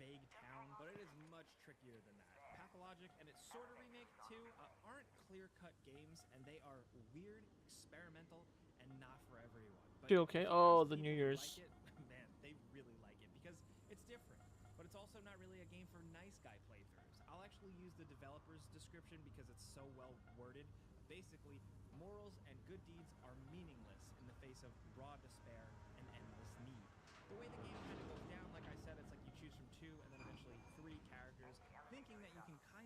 vague town, but it is much trickier than that. Pathologic and its sort of remake too aren't clear-cut games, and they are weird, experimental, and not for everyone. But Okay. Oh, the New Year's. like it, man, they really like it because it's different, but it's also not really a game for nice guy playthroughs. I'll actually use the developer's description because it's so well worded. Basically, morals and good deeds are meaningless in the face of raw despair and endless need. The way the game kind of goes down, like I said, it's like you choose from 2 and then eventually 3 characters, thinking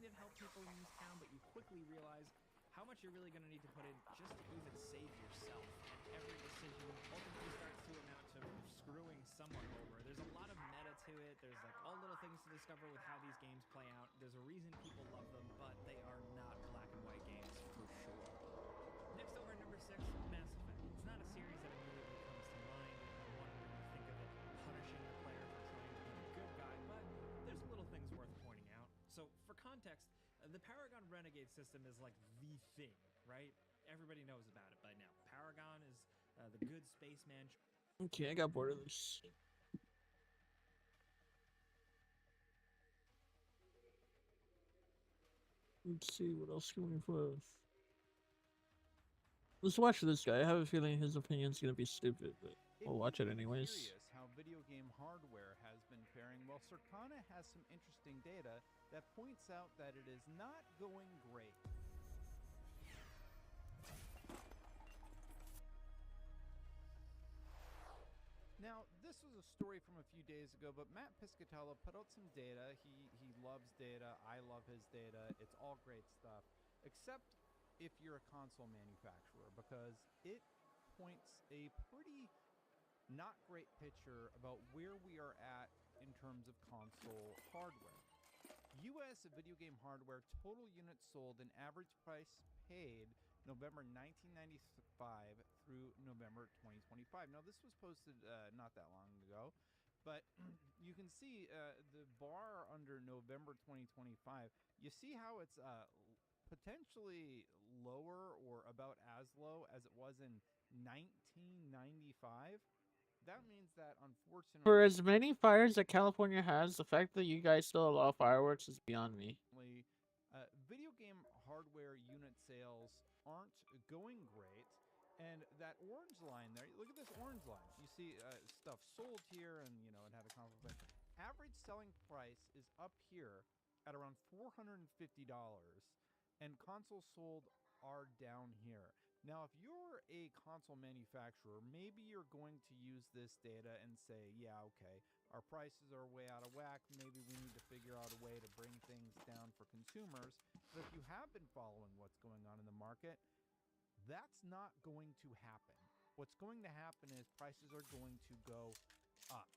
kind of help people in this town, but you quickly realize how much you're really going to need to put in just to even save yourself. And every decision ultimately starts to amount to screwing someone over. There's a lot of meta to it. There's like all little things to discover with how these games play out. There's a reason people love them, but they are not black and white games for sure. Next over at number 6, Mass Effect. It's not a series that immediately comes to mind when you think of it punishing the player for trying to be the good guy, but there's little things worth pointing out. So for context, the Paragon Renegade system is like the thing, right? Everybody knows about it by now. Paragon is the good spaceman. Okay, I got bored of this. Let's see what else can we put. Let's watch this guy. I have a feeling his opinion's gonna be stupid, but we'll watch it anyways. Curious how video game hardware has been faring. Well, Circana has some interesting data that points out that it is not going great. Now, this was a story from a few days ago, but Matt Piscatella put out some data. He loves data. I love his data. It's all great stuff, except if you're a console manufacturer, because it points a pretty not great picture about where we are at in terms of console hardware. U.S. video game hardware total units sold and average price paid November 1995 through November 2025. Now, this was posted not that long ago, but you can see the bar under November 2025. You see how it's potentially lower or about as low as it was in 1995. That means that, unfortunately, For as many fires that California has, the fact that you guys still allow fireworks is beyond me. Video game hardware unit sales aren't going great. And that orange line there, look at this orange line. You see stuff sold here, and it had a conflict. Average selling price is up here at around $450, and consoles sold are down here. Now, if you're a console manufacturer, maybe you're going to use this data and say, yeah, okay, our prices are way out of whack. Maybe we need to figure out a way to bring things down for consumers. But if you have been following what's going on in the market, that's not going to happen. What's going to happen is prices are going to go up.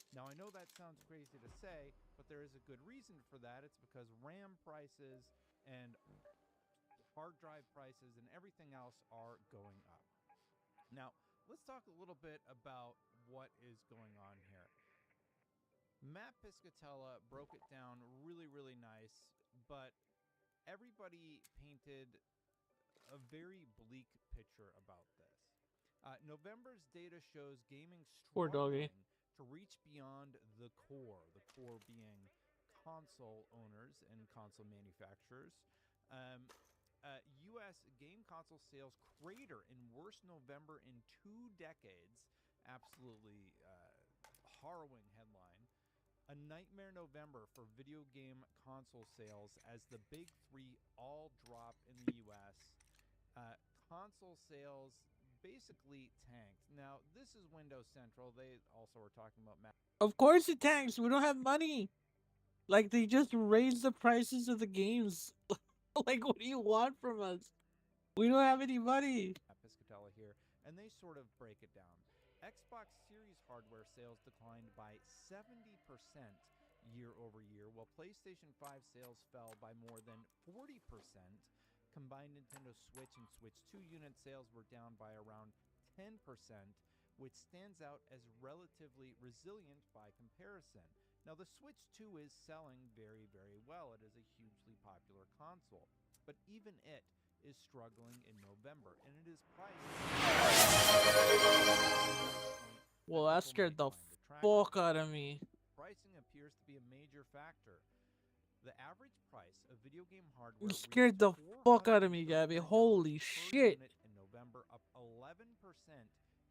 Now, I know that sounds crazy to say, but there is a good reason for that. It's because RAM prices and hard drive prices and everything else are going up. Now, let's talk a little bit about what is going on here. Matt Piscatella broke it down really, really nice, but everybody painted a very bleak picture about this. November's data shows gaming struggling to reach beyond the core being console owners and console manufacturers. U.S. game console sales crater in worst November in 2 decades. Absolutely harrowing headline. A nightmare November for video game console sales as the big three all drop in the U.S. Console sales basically tanked. Now, this is Windows Central. They also were talking about Mac. Of course it tanks. We don't have money. Like, they just raised the prices of the games. Like, what do you want from us? We don't have any money. Piscatella here, and they sort of break it down. Xbox Series hardware sales declined by 70% year over year, while PlayStation 5 sales fell by more than 40%. Combined Nintendo Switch and Switch 2 unit sales were down by around 10%, which stands out as relatively resilient by comparison. Now, the Switch 2 is selling very, very well. It is a hugely popular console, but even it is struggling in November, and it is priced. Well, that scared the fuck out of me. Pricing appears to be a major factor. The average price of video game hardware You scared the fuck out of me, Gabby. Holy shit. In November, up 11%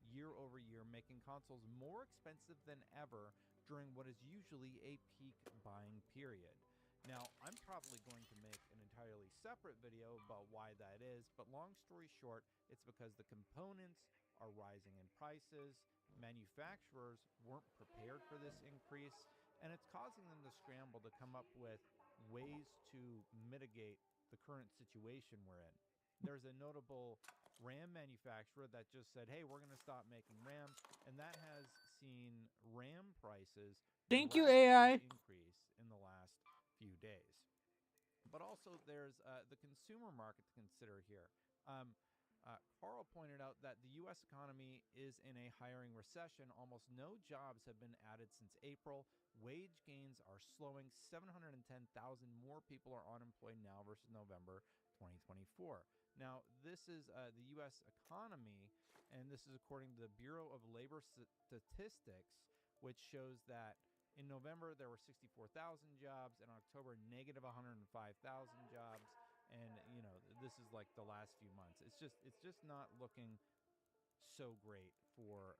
year over year, making consoles more expensive than ever during what is usually a peak buying period. Now, I'm probably going to make an entirely separate video about why that is, but long story short, it's because the components are rising in prices, manufacturers weren't prepared for this increase, and it's causing them to scramble to come up with ways to mitigate the current situation we're in. There's a notable RAM manufacturer that just said, hey, we're going to stop making RAM, and that has seen RAM prices Thank you, drastically AI. increase in the last few days. But also there's the consumer market to consider here. Carl pointed out that the U.S. economy is in a hiring recession. Almost no jobs have been added since April. Wage gains are slowing. 710,000 more people are unemployed now versus November 2024. Now, this is the U.S. economy, and this is according to the Bureau of Labor Statistics, which shows that in November there were 64,000 jobs, in October negative 105,000 jobs. And this is like the last few months. It's just not looking so great for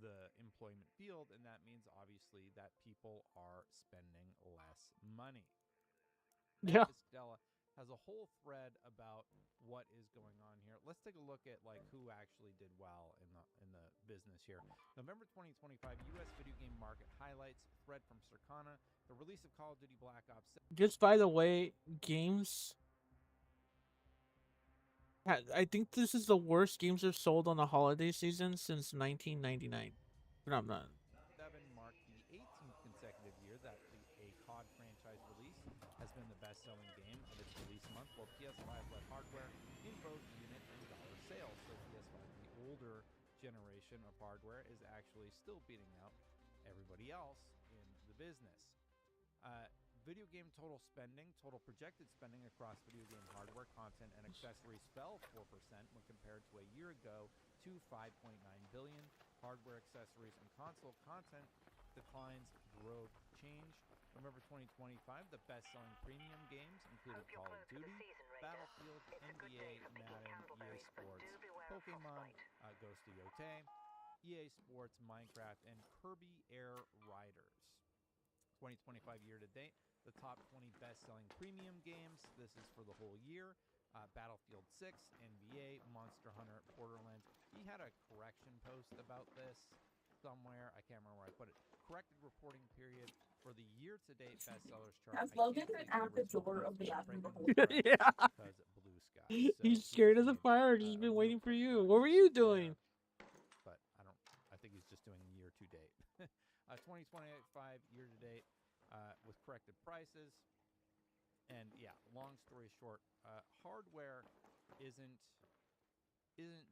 the employment field, and that means obviously that people are spending less money. Yeah. Stella has a whole thread about what is going on here. Let's take a look at like who actually did well in the business here. November 2025 U.S. video game market highlights. Thread from Circana. The release of Call of Duty Black Ops 7. Just by the way, games. I think this is the worst games have sold on the holiday season since 1999. No, I'm not. 7 marked the 18th consecutive year that a COD franchise release has been the best-selling game of its release month, while PS5 led hardware in both unit and dollar sales. So PS5, the older generation of hardware, is actually still beating out everybody else in the business. Video game total spending, total projected spending across video game hardware, content, and accessories fell 4% when compared to a year ago to $5.9 billion. Hardware, accessories, and console content declines drove change. November 2025, the best-selling premium games included Call of Duty, Battlefield, NBA, Madden, EA Sports, Pokemon, Ghost of Yotei, EA Sports, Minecraft, and Kirby Air Riders. 2025 year-to-date, the top 20 best-selling premium games. This is for the whole year. Battlefield 6, NBA, Monster Hunter, Borderlands. He had a correction post about this somewhere. I can't remember where I put it. Corrected reporting period for the year-to-date bestsellers chart. Has Logan been at the door of the bathroom the whole Yeah. Because Blue Sky. So He's scared of the made, fire. He's been waiting for you. What were correction you doing? But I think he's just doing year-to-date. 2025 year-to-date. With corrected prices. And yeah, long story short, hardware isn't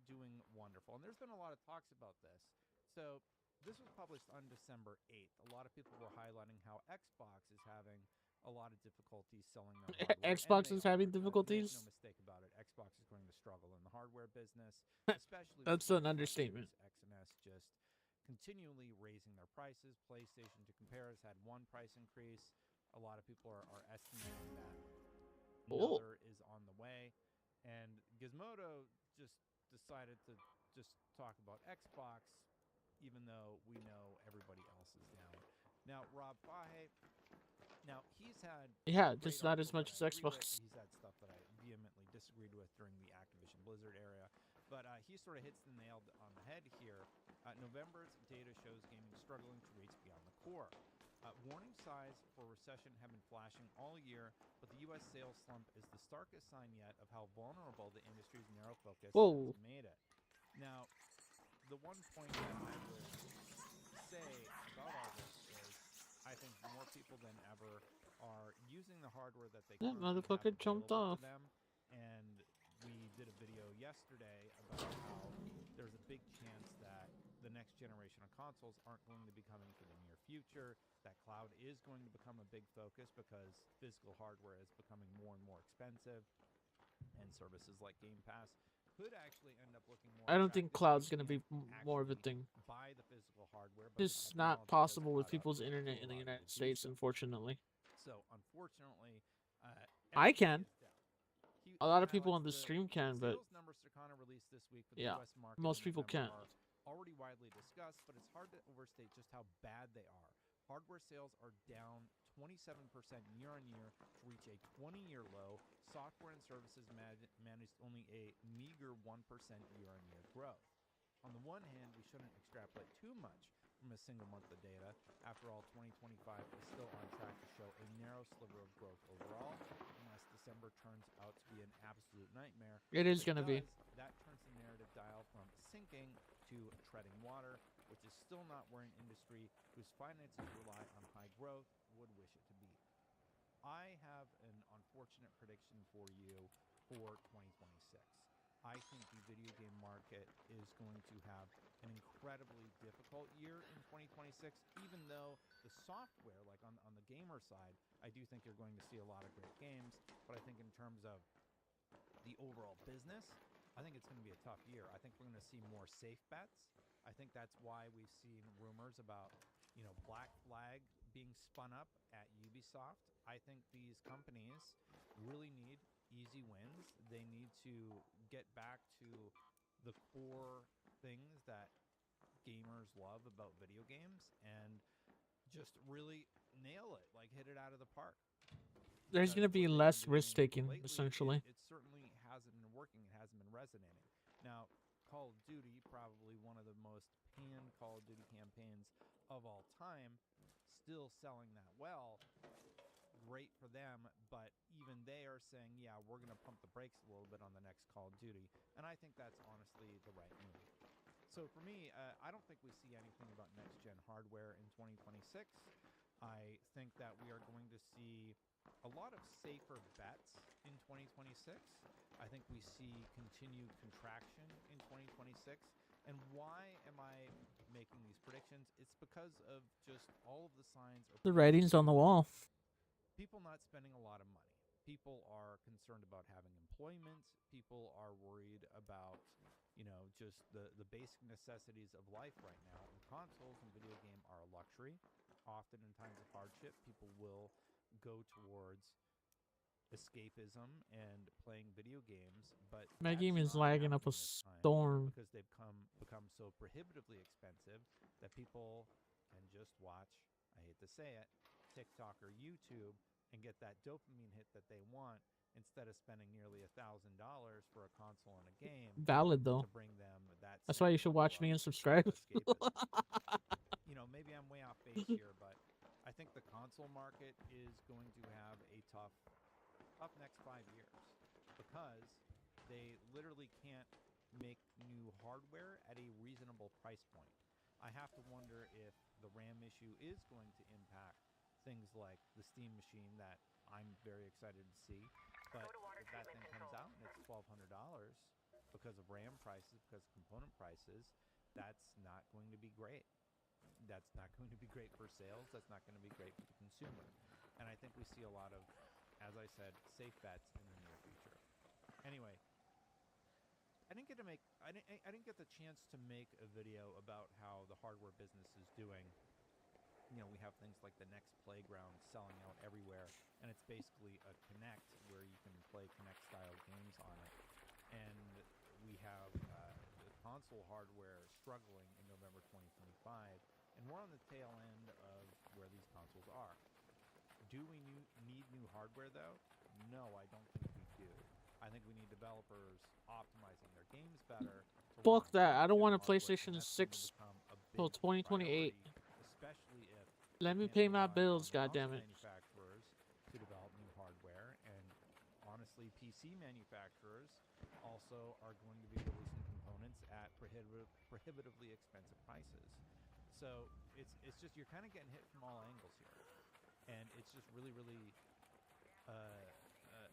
doing wonderful. And there's been a lot of talks about this. So this was published on December 8th. A lot of people were highlighting how Xbox is having a lot of difficulties selling their hardware. Xbox And is they having are. difficulties? Make no mistake about it. Xbox is going to struggle in the hardware business, especially That's with an understatement. X and S just continually raising their prices. PlayStation, to compare, has had one price increase. A lot of people are estimating that another is on the way. And Gizmodo just decided to just talk about Xbox, even though we know everybody else is down. Now, Rob Fahey, he's had just not as much as Xbox. He's had stuff that I vehemently disagreed with during the Activision Blizzard era. But he sort of hits the nail on the head here. November's data shows gaming struggling to reach beyond the core. Warning signs for recession have been flashing all year, but the U.S. sales slump is the starkest sign yet of how vulnerable the industry's narrow focus has made it. Now, the one point that I would say about all this is I think more people than ever are using the hardware that they That currently have motherfucker jumped available to off. them. And we did a video yesterday about how there's a big chance that the next generation of consoles aren't going to be coming for the near future, that cloud is going to become a big focus because physical hardware is becoming more and more expensive, and services like Game Pass could actually end up looking more I don't think attractive cloud's if you going to be can't more of a actually thing. buy the physical hardware, but It's the not technology does possible with allow people's you to internet in the allow you United to do States, so. unfortunately. So unfortunately, I everything can. is down. A lot of people on highlights the stream can, but sales numbers Circana released this week for yeah, the U.S. market most in people November can't. are already widely discussed, but it's hard to overstate just how bad they are. Hardware sales are down 27% year on year to reach a 20-year low. Software and services managed only a meager 1% year on year growth. On the one hand, we shouldn't extrapolate too much from a single month of data. After all, 2025 is still on track to show a narrow sliver of growth overall, unless December turns out to be an absolute nightmare. It is If gonna be. does, that turns the narrative dial from sinking to treading water, which is still not where an industry whose finances rely on high growth would wish it to be. I have an unfortunate prediction for you for 2026. I think the video game market is going to have an incredibly difficult year in 2026, even though the software, like on the gamer side, I do think you're going to see a lot of great games. But I think in terms of the overall business, I think it's going to be a tough year. I think we're going to see more safe bets. I think that's why we've seen rumors about, Black Flag being spun up at Ubisoft. I think these companies really need easy wins. They need to get back to the core things that gamers love about video games and just really nail it, like hit it out of the park. There's Because gonna be what they've less been doing risk taking, lately, essentially. it certainly hasn't been working. It hasn't been resonating. Now, Call of Duty, probably one of the most panned Call of Duty campaigns of all time, still selling that well. Great for them, but even they are saying, yeah, we're going to pump the brakes a little bit on the next Call of Duty, and I think that's honestly the right move. So for me, I don't think we see anything about next-gen hardware in 2026. I think that we are going to see a lot of safer bets in 2026. I think we see continued contraction in 2026. And why am I making these predictions? It's because of just all of the signs are The pointing writing's on the wall. people not spending a lot of money. People are concerned about having employment. People are worried about, just the basic necessities of life right now. And consoles and video game are a luxury. Often in times of hardship, people will go towards escapism and playing video games. But My that's game is not lagging up a happening this time storm. because they've become so prohibitively expensive that people can just watch, I hate to say it, TikTok or YouTube and get that dopamine hit that they want instead of spending nearly $1,000 for a console and a game. Valid though. To bring them that. That's why you should watch me and subscribe. Maybe I'm way off base here, but I think the console market is going to have a tough next 5 years because they literally can't make new hardware at a reasonable price point. I have to wonder if the RAM issue is going to impact things like the Steam machine that I'm very excited to see. But if that thing comes out and it's $1,200 because of RAM prices, because of component prices, that's not going to be great. That's not going to be great for sales. That's not going to be great for the consumer. And I think we see a lot of, as I said, safe bets in the near future. Anyway, I didn't get the chance to make a video about how the hardware business is doing. We have things like the Next Playground selling out everywhere, and it's basically a Kinect where you can play Kinect-style games on it. And we have the console hardware struggling in November 2025, and we're on the tail end of where these consoles are. Do we need new hardware, though? No, I don't think we do. I think we need developers optimizing their games better. Fuck that. I don't want a PlayStation 6 till 2028. Especially if Let me pay my bills, goddammit. manufacturers to develop new hardware, and honestly, PC manufacturers also are going to be releasing components at prohibitively expensive prices. So it's just you're kind of getting hit from all angles here, and it's just really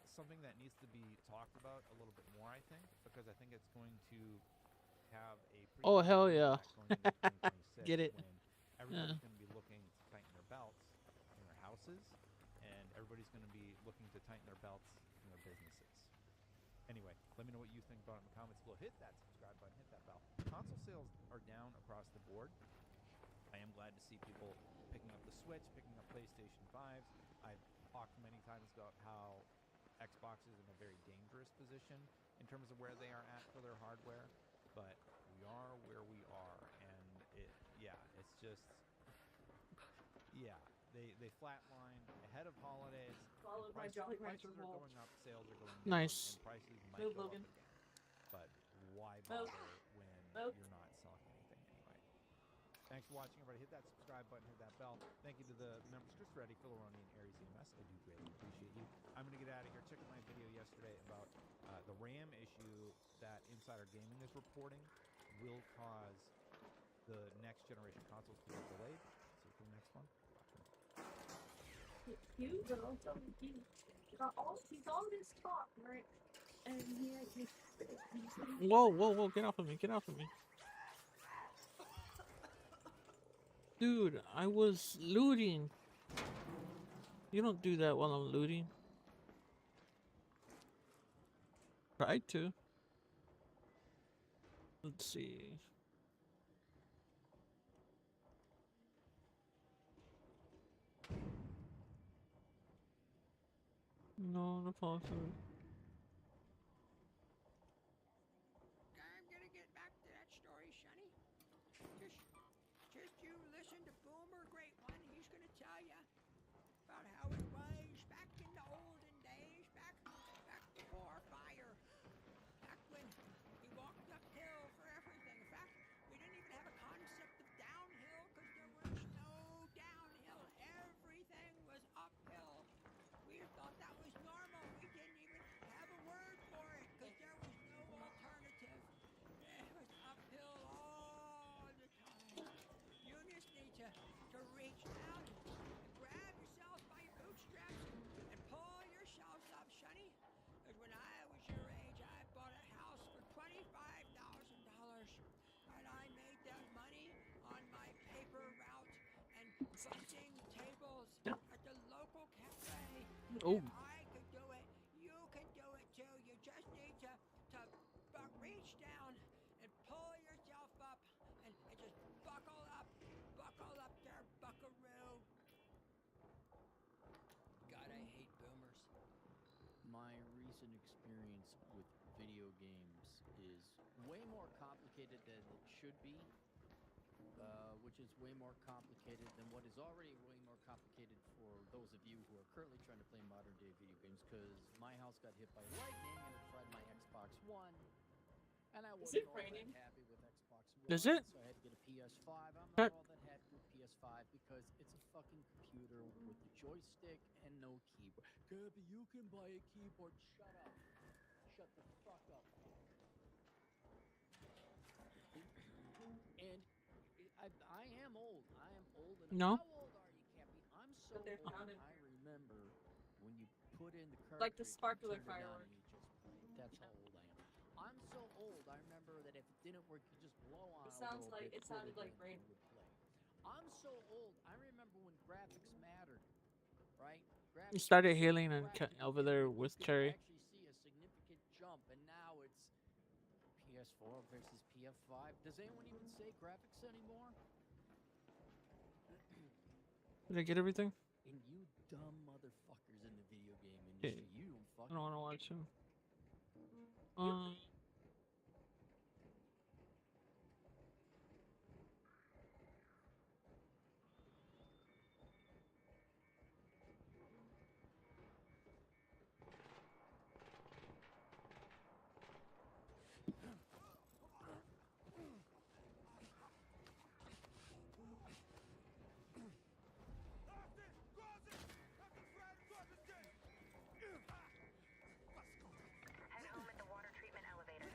something that needs to be talked about a little bit more, I think, because I think it's going to have a pretty Oh, big hell yeah. impact going into 2026 Get it. when everybody's going to be looking to tighten their belts in their houses, and everybody's going to be looking to tighten their belts in their businesses. Anyway, let me know what you think about it in the comments below. Hit that subscribe button, hit that bell. Console sales are down across the board. I am glad to see people picking up the Switch, picking up PlayStation 5s. I've talked many times about how Xbox is in a very dangerous position in terms of where they are at for their hardware, but we are where we are, and it's just, they flatlined ahead of holidays. Followed by Jolly Rancher Prices are Bowl. going up, sales are going down, Nice. and prices might Move, go Logan. up again. But why Move. bother when Move. you're not selling anything anyway? Thanks for watching, everybody. Hit that subscribe button, hit that bell. Thank you to the members, Chris Reddy, Philaroni, and Aries EMS. I do greatly appreciate you. I'm going to get out of here. Check out my video yesterday about the RAM issue that Insider Gaming is reporting will cause the next generation consoles to get delayed. See you for the next one. Watch me. You girl, tell me he's all this talk, right? And Whoa, whoa, whoa! Get off of me! Get off of me! Dude, I was looting. You don't do that while I'm looting. Tried to. Let's see. No, no possible. I'm gonna get back to that story, Sonny. Just you listen to Boomer Great One. He's gonna tell you about how it was back in the olden days, back before fire, back when he walked uphill for everything. In fact, we didn't even have a concept of downhill because there was no downhill. Everything was uphill. We thought that was normal. We didn't even have a word for it because there was no alternative. It was uphill all the time. You just need to reach out and grab yourself by your bootstraps and pull yourselves up, Sonny. Because when I was your age, I bought a house for $25,000. And I made that money on my paper route and busting tables at the local cafe. Oh. If I could do it, you can do it too. You just need to reach down and pull yourself up and just buckle up there, buckaroo. God, I hate boomers. My recent experience with video games is way more complicated than it should be, which is way more complicated than what is already way more complicated for those of you who are currently trying to play modern day video games, because my house got hit by lightning and it fried my Xbox One, and I wasn't all that happy with Xbox One. Is it? So I had to get a PS5. I'm Huh. not all that happy with PS5 because it's a fucking computer with a joystick and no keyboard. Gabby, you can buy a keyboard. Shut up. Shut the fuck up. And I am old. I am old. And No. How old are you, Cappy? I'm so But they're old. founded. I remember when you put in the cartridge. Like the and sparkler turned it on firework. and you just played. That's how old I am. I'm so old. I remember that if it didn't work, you just blow on. It sounds a little like bit, it sounded put like in, rain. and it would play. I'm so old. I remember when graphics mattered, right? You Graphics started were healing and crap. over there with You could Cherry. actually see a significant jump, and now it's PS4 versus PS5. Does anyone even say graphics anymore? Did I get everything? And you dumb motherfuckers in the video game Okay. industry, you don't I fucking. don't want to watch him. Head home at the water treatment elevator.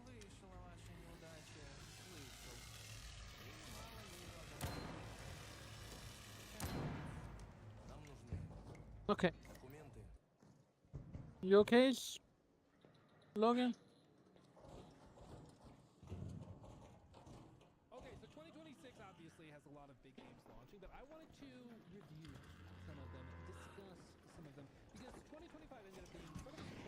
Слышала ваши неудачи. Слышал. Нам нужны Okay. документы. You okay, Logan? Okay, so 2026 obviously has a lot of big games launching, but I wanted to review some of them, discuss some of them, because 2025 ended up being sort of a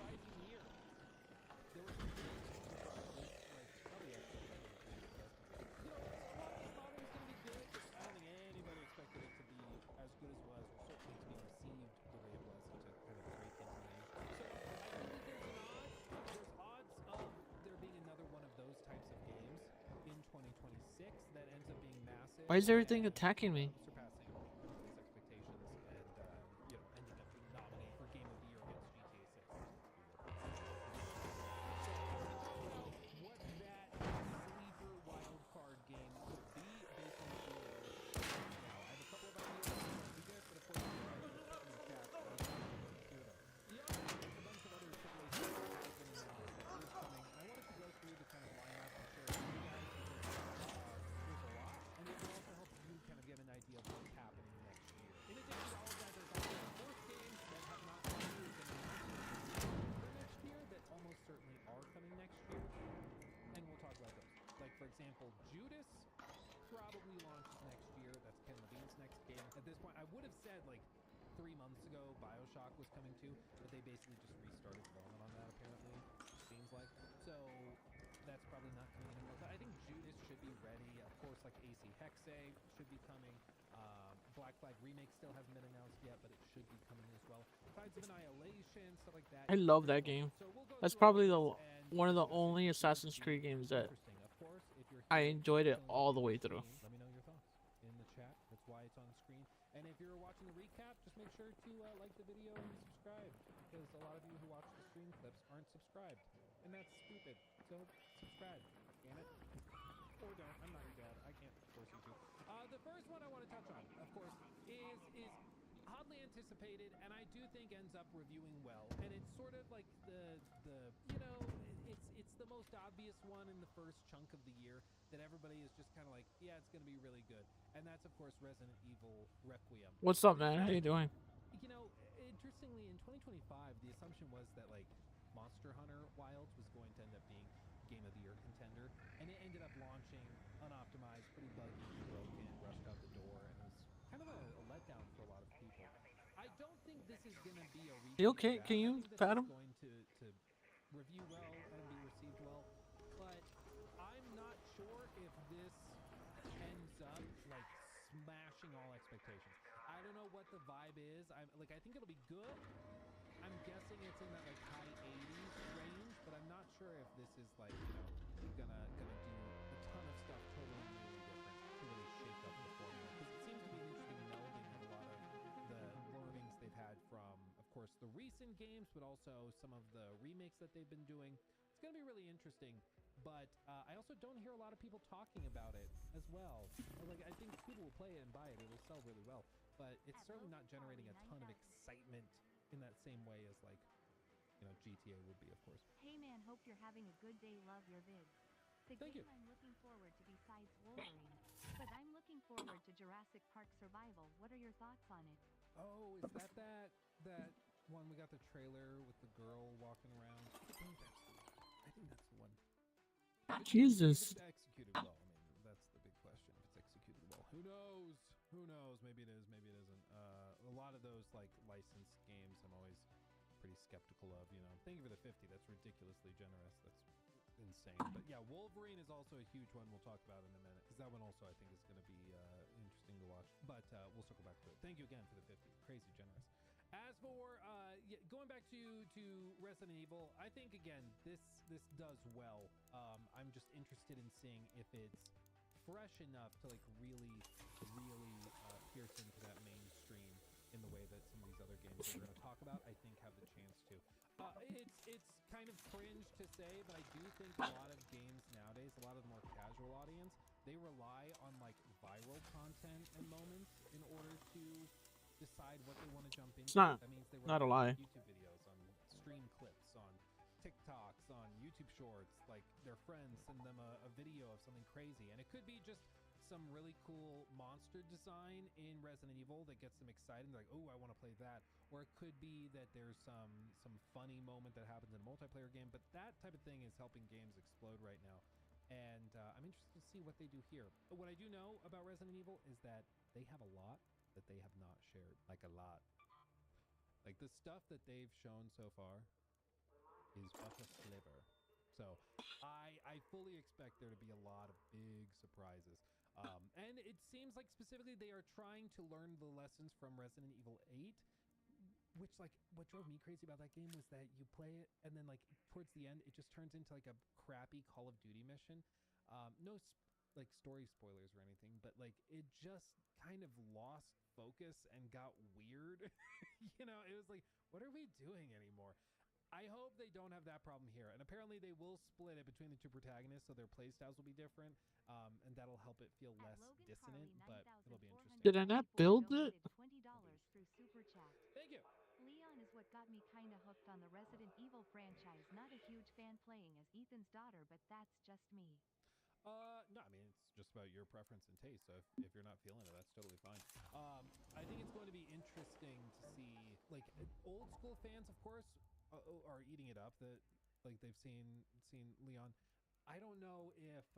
Why is everything attacking me? surpassing everybody's expectations and you know, ending up being nominated for Game of the Year against GTA 6. What that sleeper wild card game could be based on what we now. I have a couple of ideas for you guys, but of course, you guys just put in the chat. I would love to hear them. Beyond that, there's a bunch of other AAA stuff that has been announced that is coming, and I wanted to go through the kind of lineup and share it with you guys because there's a lot, and it will also help you kind of get an idea of what's happening next year. In addition to all of that, there's also sports games that have not really been announced for next year that almost certainly are coming next year, and we'll talk about those. Like, for example, Judas probably launches next year. That's Ken Levine's next game. At this point, I would have said, like, 3 months ago, BioShock was coming too, but they basically just restarted development on that, apparently, it seems like. So that's probably not coming anymore. But I think Judas should be ready. Of course, like AC Hexe should be coming. Black Flag Remake still hasn't been announced yet, but it should be coming as well. Tides of Annihilation, stuff like that. I love that game. So we'll go That's through all probably these and one of the only Assassin's Creed games that interesting. Of course, if you're I here enjoyed it chilling all the with way the through. stream, let me know your thoughts in the chat. That's why it's on the screen. And if you're watching the recap, just make sure to like the video and subscribe, because a lot of you who watch the stream clips aren't subscribed, and that's stupid. So subscribe, damn it. Or don't. I'm not your dad. I can't force you to. The first one I want to touch on, of course, is oddly anticipated, and I do think ends up reviewing well. And it's sort of like the you know, it's the most obvious one in the first chunk of the year that everybody is just kind of like, yeah, it's going to be really good. And that's, of course, Resident Evil Requiem. What's up, man? How you doing? You know, interestingly, in 2025, the assumption was that, like, Monster Hunter Wilds was going to end up being Game of the Year contender, and it ended up launching unoptimized, pretty buggy, broken, rushed out the door, and it was kind of a letdown for a lot of people. I don't think this is going to be a repeat. You okay? of that. Can you I think this pat is him? going to review well and be received well, but I'm not sure if this ends up like smashing all expectations. I don't know what the vibe is. I think it'll be good. I'm guessing it's in that like high 80s range, but I'm not sure if this is like, you know, gonna do a ton of stuff totally new and different to really shake up the formula. Because it seems to be an interesting melding of a lot of the learnings they've had from, of course, the recent games, but also some of the remakes that they've been doing. It's gonna be really interesting. But I also don't hear a lot of people talking about it as well. Like, I think people will play it and buy it. It will sell really well. But it's certainly not generating a ton of excitement in that same way as, like, you know, GTA would be, of course. Hey man, hope you're having a good day. Love your vids. The Thank game you. I'm looking forward to besides Wolverine, but I'm looking forward to Jurassic Park Survival. What are your thoughts on it? Oh, is that one we got the trailer with the girl walking around? I think that's the one. Jesus. If it's executed well. I mean, that's the big question. If it's executed well, who knows? Who knows? Maybe it is. Maybe it isn't. A lot of those like licensed games, I'm always pretty skeptical of. You know, thank you for the 50. That's ridiculously generous. That's insane. But yeah, Wolverine is also a huge one we'll talk about in a minute, because that one also I think is going to be interesting to watch. But we'll circle back to it. Thank you again for the 50. Crazy generous. As for going back to Resident Evil, I think again this does well. I'm just interested in seeing if it's fresh enough to like really pierce into that mainstream in the way that some of these other games that we're going to talk about, I think, have the chance to. It's kind of cringe to say, but I do think a lot of games nowadays, a lot of the more casual audience, they rely on like viral content and moments in order to decide what they want to jump into. It's not, that means they not a rely lie. on YouTube videos, on stream clips, on TikToks, on YouTube Shorts. Like, their friends send them a video of something crazy, and it could be just some really cool monster design in Resident Evil that gets them excited. They're like, oh, I want to play that. Or it could be that there's some funny moment that happens in a multiplayer game. But that type of thing is helping games explode right now. And I'm interested to see what they do here. But what I do know about Resident Evil is that they have a lot that they have not shared. Like, a lot. Like, the stuff that they've shown so far is but a sliver. So I fully expect there to be a lot of big surprises. And it seems like specifically they are trying to learn the lessons from Resident Evil 8, which, like, what drove me crazy about that game was that you play it and then, like, towards the end, it just turns into like a crappy Call of Duty mission. like story spoilers or anything, but like it just kind of lost focus and got weird. You know, it was like, what are we doing anymore? I hope they don't have that problem here. And apparently they will split it between the two protagonists, so their playstyles will be different, and that'll help it feel less dissonant, but it'll be interesting. Did I not build it? $20 through Super Chat. Thank you. Leon is what got me kinda hooked on the Resident Evil franchise. Not a huge fan playing as Ethan's daughter, but that's just me. No, I mean, it's just about your preference and taste. So if you're not feeling it, that's totally fine. I think it's going to be interesting to see, like, old school fans, of course, are eating it up. That like they've seen Leon. I don't know if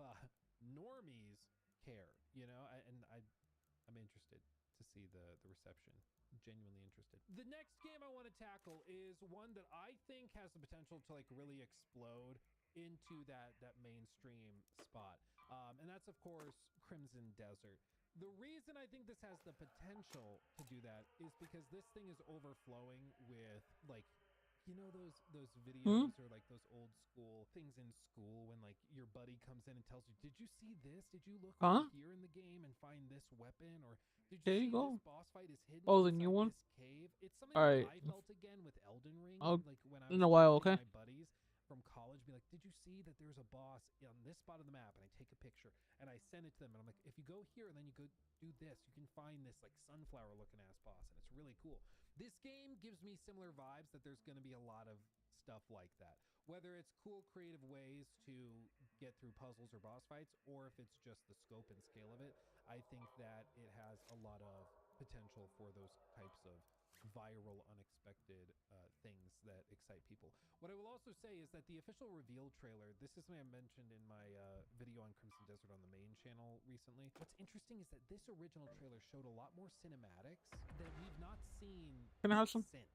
normies care. You know, I'm interested to see the reception. Genuinely interested. The next game I want to tackle is one that I think has the potential to like really explode into that mainstream spot, and that's of course Crimson Desert. The reason I think this has the potential to do that is because this thing is overflowing with, like, you know, those videos or like those old school things in school when like your buddy comes in and tells you, did you see this? Did you look over here in the game and find this weapon? Or did you see this boss fight is hidden Oh, the new one? this cave? It's something that I felt again with Elden Ring. Oh, like when I was in a while, okay. my buddies from college be like, did you see that there's a boss on this spot of the map? And I take a picture and I send it to them and I'm like, if you go here and then you go do this, you can find this like sunflower looking ass boss, and it's really cool. This game gives me similar vibes that there's going to be a lot of stuff like that, whether it's cool creative ways to get through puzzles or boss fights, or if it's just the scope and scale of it. I think that it has a lot of potential for those types of viral, unexpected things that excite people. What I will also say is that the official reveal trailer, this is something I mentioned in my video on Crimson Desert on the main channel recently. What's interesting is that this original trailer showed a lot more cinematics that we've not seen Can I have some? since.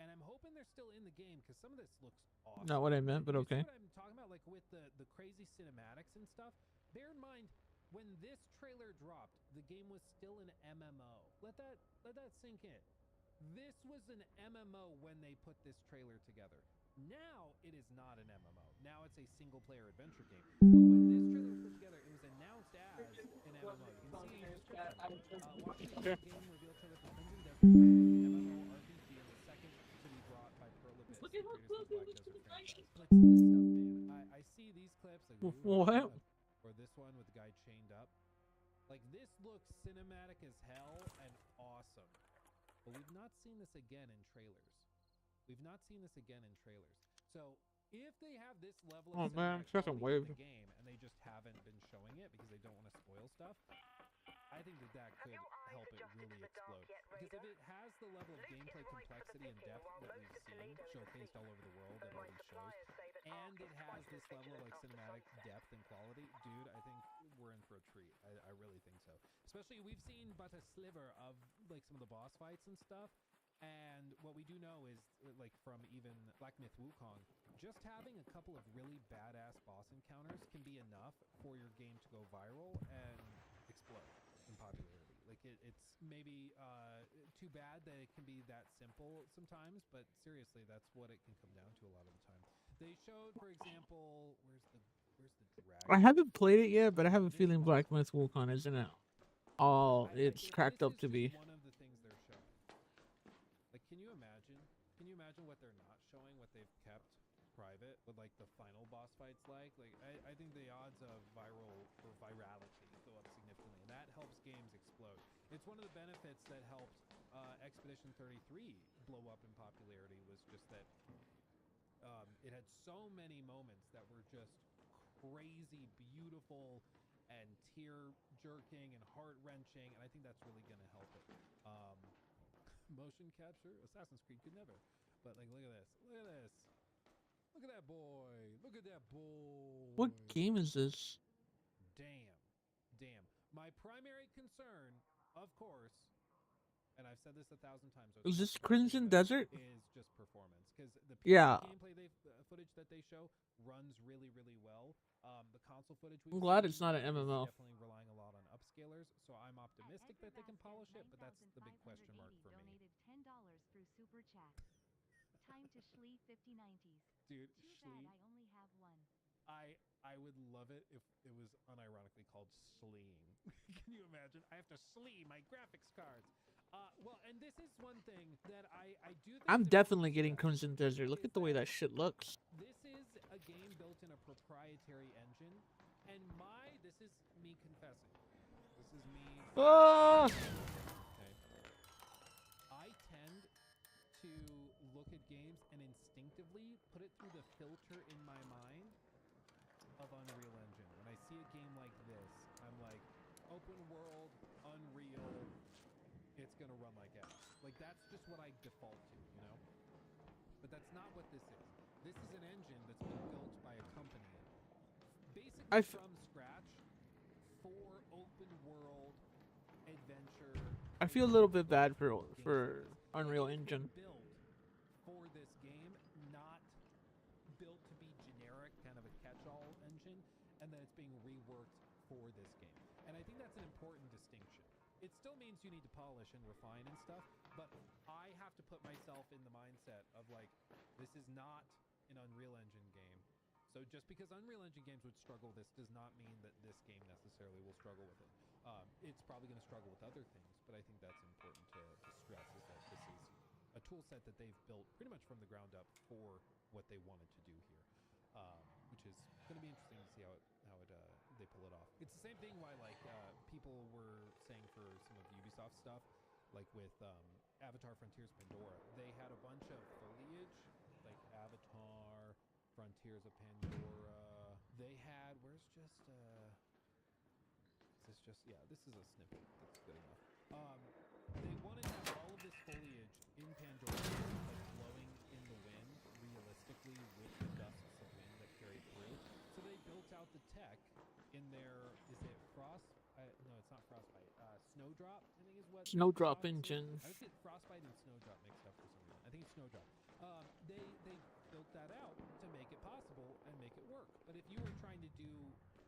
And I'm hoping they're still in the game because some of this looks awesome. Not what I meant, but You see okay. what I'm talking about, like with the crazy cinematics and stuff. Bear in mind, when this trailer dropped, the game was still an MMO. Let that sink in. This was an MMO when they put this trailer together. Now it is not an MMO. Now it's a single player adventure game. But when this trailer was put together, it was announced as an MMO. You can see in the description. Watching the game reveal trailer for Crimson Desert, MMORPG, and the second to be brought by Pearl Abyss, the previously Black Desert franchise. Like some of this stuff, man. I see these clips. Like, What? or this one with the guy chained up. Like, this looks cinematic as hell and awesome. But we've not seen this again in trailers. We've not seen this again in trailers. So if they have this level of cinematic second quality wave. in the game and they just haven't been showing it because they don't want to spoil stuff, I think that could help it really explode. Because if it has the level of gameplay complexity and depth that we've seen showcased all over the world at all these shows, and it has this level of like cinematic depth and quality, dude, I think we're in for a treat. I really think so. Especially we've seen but a sliver of like some of the boss fights and stuff. And what we do know is, like, from even Black Myth Wukong, just having a couple of really badass boss encounters can be enough for your game to go viral and explode in popularity. Like, it's maybe too bad that it can be that simple sometimes, but seriously, that's what it can come down to a lot of the time. They showed, for example, where's the dragon? I haven't played it yet, but I have a feeling Black Myth Wukong isn't it all it's cracked up to be. One of the things they're showing. Like, can you imagine? Can you imagine what they're not showing, what they've kept private, what like the final boss fights like? Like, I think the odds of virality go up significantly, and that helps games explode. It's one of the benefits that helped Expedition 33 blow up in popularity, was just that it had so many moments that were just crazy, beautiful, and tear-jerking and heart-wrenching, and I think that's really going to help it. Motion capture, Assassin's Creed could never. But like, look at this. Look at this. Look at that boy. Look at that boy. What game is this? Damn. My primary concern, of course, and I've said this 1,000 times. Is this Crimson Desert? Is just performance, because the Yeah. gameplay footage that they show runs really, really well. The console footage. I'm glad it's not an MMO. Definitely relying a lot on upscalers, so I'm optimistic that they can polish it. But that's the big question mark for me. Donated $10 through Super Chat. Time to Schlee 5090s. Dude, Too Schlee. bad I only have one. I would love it if it was unironically called sleeing. Can you imagine? I have to slee my graphics cards. Well, and this is one thing that I do think I'm is definitely important getting to stress. Crimson Desert. Look at the way that shit looks. This is a game built in a proprietary engine, and this is me confessing. This is me. Ah! Okay. I tend to look at games and instinctively put it through the filter in my mind of Unreal Engine. When I see a game like this, I'm like, open world, Unreal, it's gonna run like ass. Like that's just what I default to, you know? But that's not what this is. This is an engine that's been built by a company basically from scratch for open world adventure. I feel a little bit bad for Unreal Engine. Built for this game, not built to be generic, kind of a catch-all engine, and then it's being reworked for this game. And I think that's an important distinction. It still means you need to polish and refine and stuff, but I have to put myself in the mindset of like, this is not an Unreal Engine game. So just because Unreal Engine games would struggle with this does not mean that this game necessarily will struggle with it. It's probably going to struggle with other things, but I think that's important to stress is that this is a tool set that they've built pretty much from the ground up for what they wanted to do here, which is going to be interesting to see how they pull it off. It's the same thing why like people were saying for some of Ubisoft stuff, like with Avatar Frontiers Pandora, they had a bunch of foliage, like Avatar Frontiers of Pandora. They had this is a snippet that's good enough. They wanted to have all of this foliage in Pandora like blowing in the wind realistically with the gusts of wind that carried through. So they built out the tech in their, is it no, it's not Frostbite. Snowdrop, I think is what. Snowdrop Microsoft is. engine. I would get Frostbite and Snowdrop mixed up for some reason. I think it's Snowdrop. They built that out to make it possible and make it work. But if you were trying to do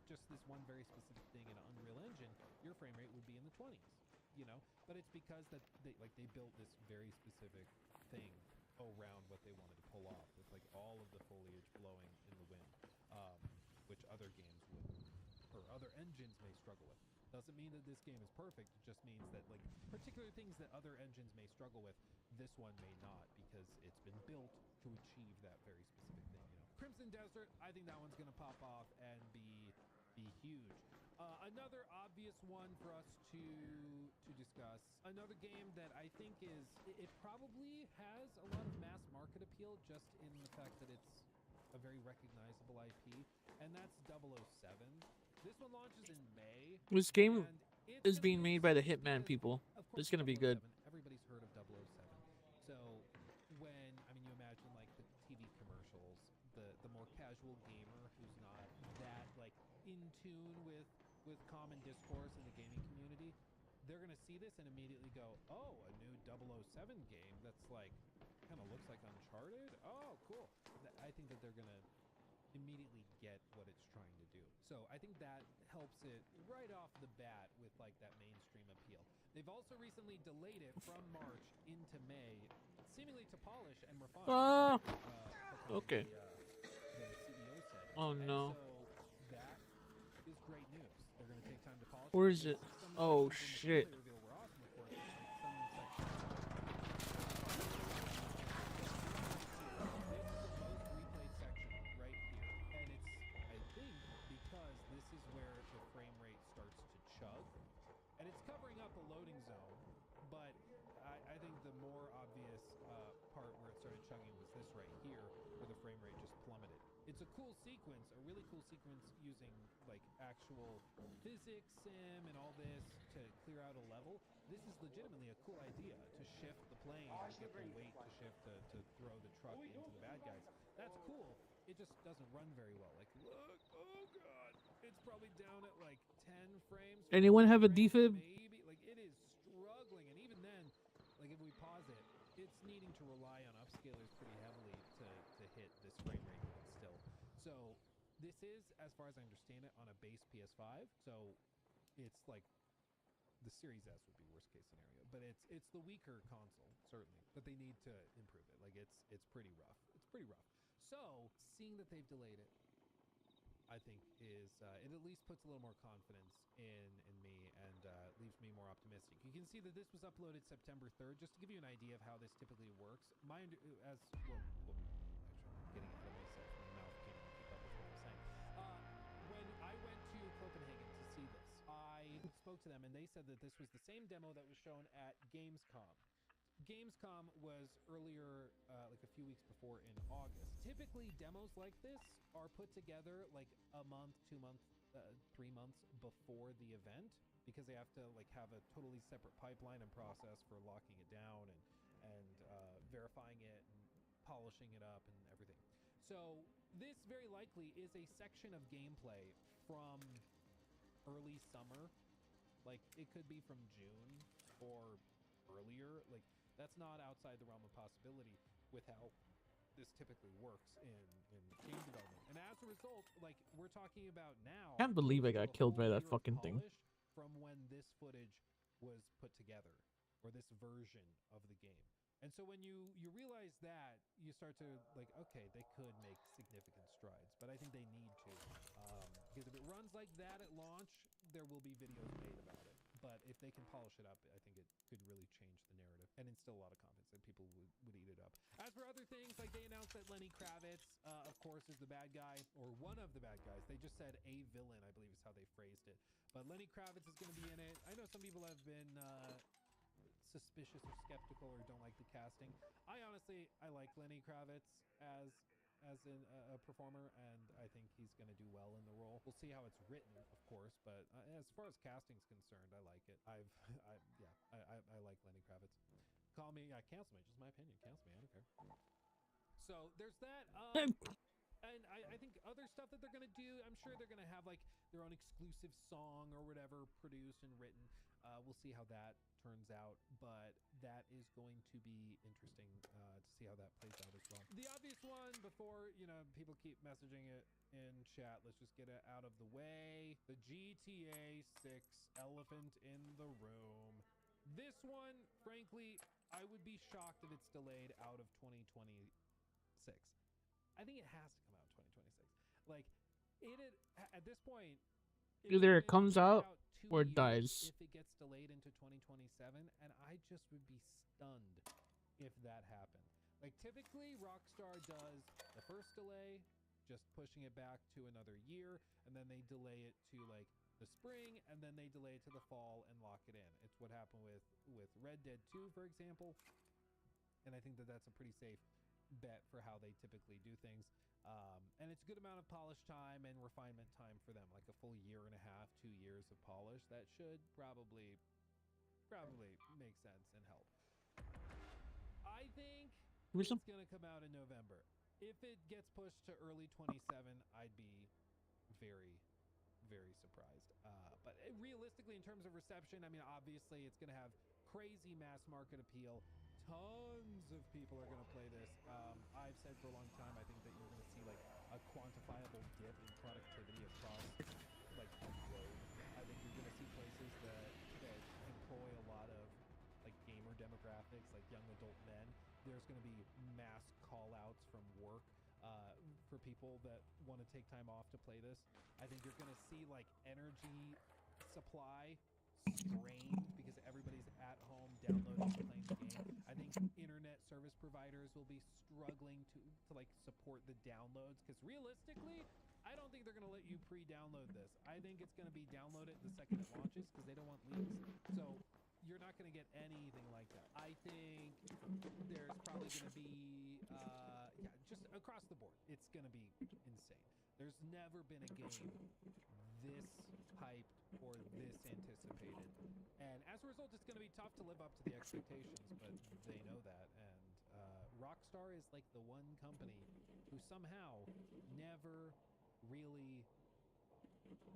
just this one very specific thing in an Unreal Engine, your frame rate would be in the 20s, you know? But it's because that they built this very specific thing around what they wanted to pull off with like all of the foliage blowing in the wind, which other games would, or other engines may struggle with. Doesn't mean that this game is perfect. It just means that like particular things that other engines may struggle with, this one may not because it's been built to achieve that very specific thing, you know. Crimson Desert, I think that one's gonna pop off and be huge. Another obvious one for us to discuss. Another game that I think it probably has a lot of mass market appeal just in the fact that it's a very recognizable IP, and that's 007. This one launches in May. This game is being made by the Hitman people. It's gonna be good. Everybody's heard of 007. So when, you imagine like the TV commercials, the more casual gamer who's not that like in tune with common discourse in the gaming community, they're gonna see this and immediately go, oh, a new 007 game that's like kind of looks like Uncharted. Oh, cool. I think that they're gonna immediately get what it's trying to do. So I think that helps it right off the bat with like that mainstream appeal. They've also recently delayed it from March into May, seemingly to polish and refine. Okay. The CEO said. Oh no. So that is great news. They're going to take time to polish. Where is it? Oh shit. Loading zone, but I think the more obvious part where it started chugging was this right here, where the frame rate just plummeted. It's a cool sequence, a really cool sequence using like actual physics sim and all this to clear out a level. This is legitimately a cool idea to shift the plane and get the weight to shift to throw the truck into the bad guys. That's cool. It just doesn't run very well. Like, look, oh god, it's probably down at like 10 frames. Anyone have a defib? Maybe. Like, it is struggling, and even then, like, if we pause it, it's needing to rely on upscalers pretty heavily to hit this frame rate still. So, this is, as far as I understand it, on a base PS5, so it's like, the Series S would be worst case scenario, but it's the weaker console, certainly, but they need to improve it. Like, it's pretty rough. It's pretty rough. So, seeing that they've delayed it, I think is it at least puts a little more confidence in me and leaves me more optimistic. You can see that this was uploaded September 3rd, just to give you an idea of how this typically works. Actually, I'm getting ahead of myself. My mouth can't even keep up with what I'm saying. When I went to Copenhagen to see this, I spoke to them and they said that this was the same demo that was shown at Gamescom. Gamescom was earlier, like a few weeks before in August. Typically, demos like this are put together like a month, 2 months, 3 months before the event, because they have to like have a totally separate pipeline and process for locking it down and verifying it and polishing it up and everything. So this very likely is a section of gameplay from early summer. Like it could be from June or earlier. Like that's not outside the realm of possibility with how this typically works in game development. And as a result, like we're talking about now, Can't believe I got killed by that fucking thing. From when this footage was put together, or this version of the game. And so when you realize that, you start to like, okay, they could make significant strides, but I think they need to, because if it runs like that at launch, there will be videos made about it. But if they can polish it up, I think it could really change the narrative and instill a lot of confidence that people would eat it up. As for other things, like they announced that Lenny Kravitz, of course, is the bad guy, or one of the bad guys. They just said a villain, I believe is how they phrased it. But Lenny Kravitz is going to be in it. I know some people have been suspicious or skeptical or don't like the casting. I like Lenny Kravitz as a performer, and I think he's going to do well in the role. We'll see how it's written, of course, but as far as casting's concerned, I like it. I like Lenny Kravitz. Call me, cancel me. Just my opinion. Cancel me. I don't care. So there's that. And I think other stuff that they're going to do, I'm sure they're going to have like their own exclusive song or whatever produced and written. We'll see how that turns out, but that is going to be interesting to see how that plays out as well. The obvious one, before people keep messaging it in chat, let's just get it out of the way. The GTA 6 elephant in the room. This one, frankly, I would be shocked if it's delayed out of 2026. I think it has to come out in 2026. Like at this point, Either it comes out or it dies. If it gets delayed into 2027, and I just would be stunned if that happened. Like typically Rockstar does the first delay, just pushing it back to another year, and then they delay it to like the spring, and then they delay it to the fall and lock it in. It's what happened with Red Dead 2, for example, and I think that that's a pretty safe bet for how they typically do things. And it's a good amount of polish time and refinement time for them, like a full 1.5 years, 2 years of polish. That should probably make sense and help. I think it's going to come out in November. If it gets pushed to early 27, I'd be very, very surprised. But realistically, in terms of reception, I mean, obviously it's going to have crazy mass market appeal. Tons of people are going to play this. I've said for a long time, I think that you're going to see like a quantifiable dip in productivity across like the globe. I think you're going to see places that employ a lot of like gamer demographics, like young adult men. There's going to be mass call outs from work for people that want to take time off to play this. I think you're going to see like energy supply strained because everybody's at home downloading and playing the game. I think internet service providers will be struggling to like support the downloads, because realistically, I don't think they're going to let you pre-download this. I think it's going to be download it the second it launches, because they don't want leaks. So you're not going to get anything like that. I think there's probably going to be just across the board, it's going to be insane. There's never been a game this hyped or this anticipated, and as a result, it's going to be tough to live up to the expectations, but they know that. And Rockstar is like the one company who somehow never really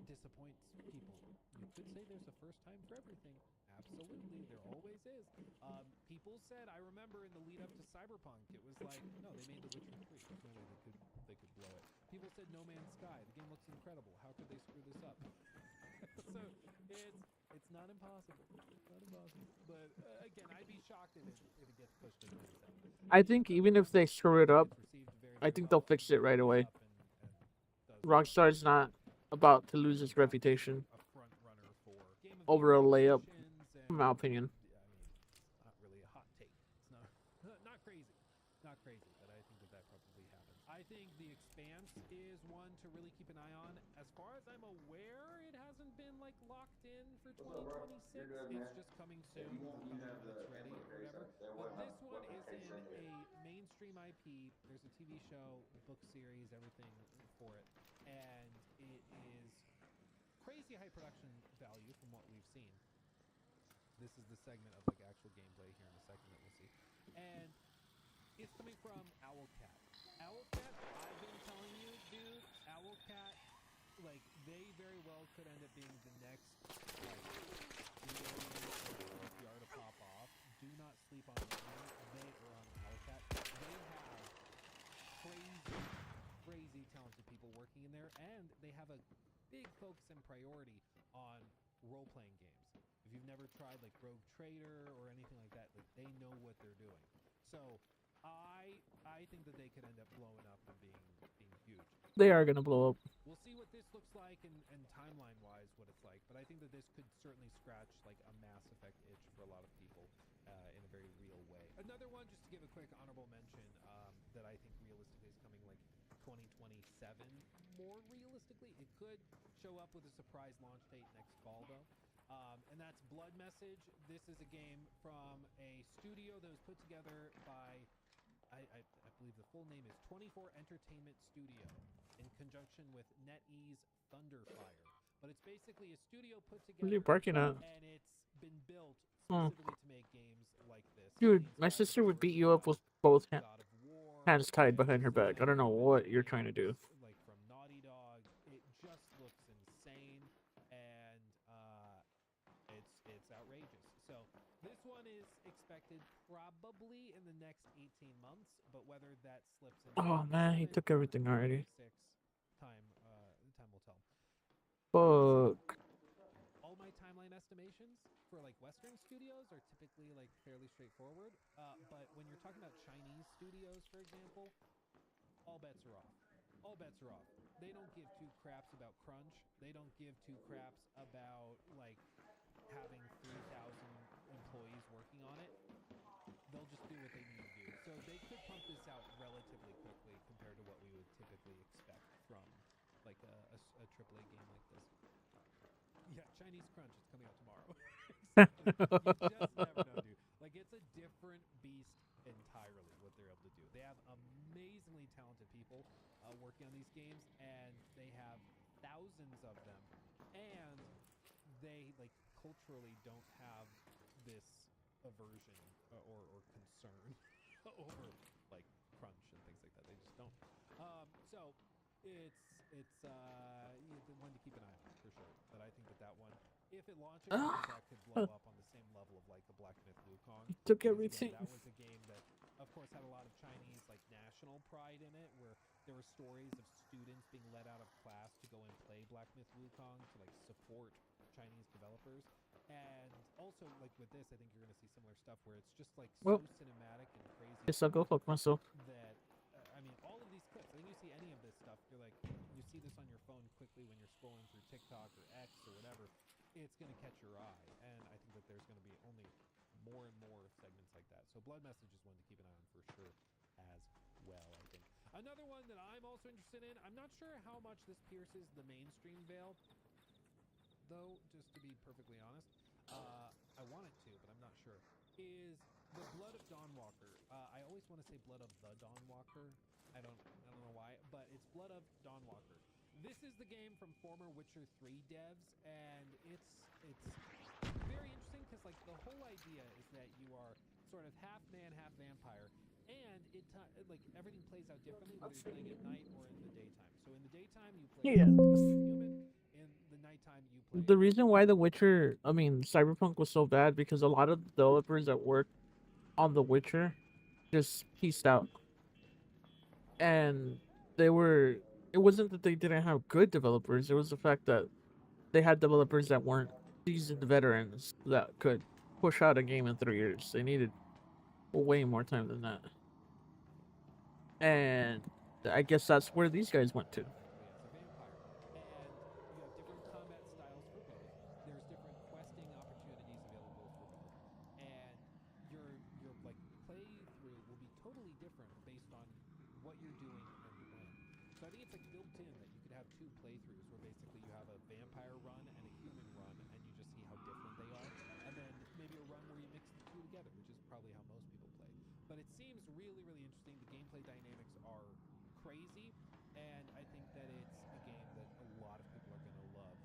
disappoints people. You could say there's a first time for everything. Absolutely, there always is. People said, I remember in the lead up to Cyberpunk, it was like, no, they made The Witcher 3. There's no way they could blow it. People said No Man's Sky. The game looks incredible. How could they screw this up? So it's not impossible. It's not impossible. But again, I'd be shocked if it gets pushed to 27. I think even if they screw it up, I think they'll fix it right away. And does Rockstar's not about to lose its reputation over a layup, in my opinion. Not really a hot take. It's not crazy. Not crazy, but I think that probably happens. I think The Expanse is one to really keep an eye on. As far as I'm aware, it hasn't been like locked in for 2026. It's just coming soon. It'll come when it's ready or whatever. But this one is in a mainstream IP. There's a TV show, book series, everything for it, and it is crazy high production value from what we've seen. This is the segment of like actual gameplay here in a second that we'll see. And it's coming from Owlcat. Owlcat, I've been telling you, dude, Owlcat, like, they very well could end up being the next, like, PR to pop off. Do not sleep on them. They are on Owlcat. They have crazy talented people working in there, and they have a big focus and priority on role-playing games. If you've never tried like Rogue Trader or anything like that, like they know what they're doing. So I think that they could end up blowing up and being huge. They are gonna blow up. We'll see what this looks like and timeline-wise what it's like, but I think that this could certainly scratch like a Mass Effect itch for a lot of people in a very real way. Another one, just to give a quick honorable mention, that I think realistically is coming like 2027. More realistically, it could show up with a surprise launch date next fall though. And that's Blood Message. This is a game from a studio that was put together by, I believe the full name is 24 Entertainment Studio in conjunction with NetEase Thunderfire. But it's basically a studio put together. What are you barking at? And it's been built specifically to make games like this. Dude, my sister would beat you up with both hands tied behind her back. I don't know what you're trying to do. Like from Naughty Dog, it just looks insane, and it's outrageous. So this one is expected probably in the next 18 months, but whether that slips in. Oh man, he took everything already. Time will tell. Fuck. All my timeline estimations for like Western studios are typically like fairly straightforward, but when you're talking about Chinese studios, for example, all bets are off. All bets are off. They don't give two craps about crunch. They don't give two craps about like having 3,000 employees working on it. They'll just do what they need to do. So they could pump this out relatively quickly compared to what we would typically expect from like a AAA game like this. Yeah, Chinese Crunch is coming out tomorrow. You just never know, dude. Like, it's a different beast entirely what they're able to do. They have amazingly talented people working on these games, and they have thousands of them, and they like culturally don't have this aversion or concern over like crunch and things like that. They just don't. So it's the one to keep an eye on for sure. But I think that one, if it launches, that could blow up on the same level of like a Black Myth Wukong. Took Because, everything. Again, that was a game that, of course, had a lot of Chinese like national pride in it, where there were stories of students being let out of class to go and play Black Myth Wukong to like support Chinese developers. And also, like with this, I think you're going to see similar stuff where it's just like so cinematic and crazy. Guess I'll go fuck myself. That I mean, all of these clips. I think you see any of this stuff, you're like, you see this on your phone quickly when you're scrolling through TikTok or X or whatever. It's going to catch your eye, and I think that there's going to be only more and more segments like that. So Blood Message is one to keep an eye on for sure as well, I think. Another one that I'm also interested in, I'm not sure how much this pierces the mainstream veil, though, just to be perfectly honest. I want it to, but I'm not sure, is the Blood of Dawnwalker. I always want to say Blood of the Dawnwalker. I don't know why, but it's Blood of Dawnwalker. This is the game from former Witcher 3 devs, and it's very interesting because like the whole idea is that you are sort of half man, half vampire, and like everything plays out differently whether you're playing at night or in the daytime. So in the daytime you play as a human, in the nighttime you play. The reason why Cyberpunk was so bad because a lot of developers that work on The Witcher just pieced out, and it wasn't that they didn't have good developers, it was the fact that they had developers that weren't seasoned veterans that could push out a game in 3 years. They needed way more time than that. And I guess that's where these guys went to. what you're doing, and when. So I think it's like built in that you could have 2 playthroughs where basically you have a vampire run and a human run, and you just see how different they are. And then maybe a run where you mix the 2 together, which is probably how most people play. But it seems really, really interesting. The gameplay dynamics are crazy, and I think that it's a game that a lot of people are going to love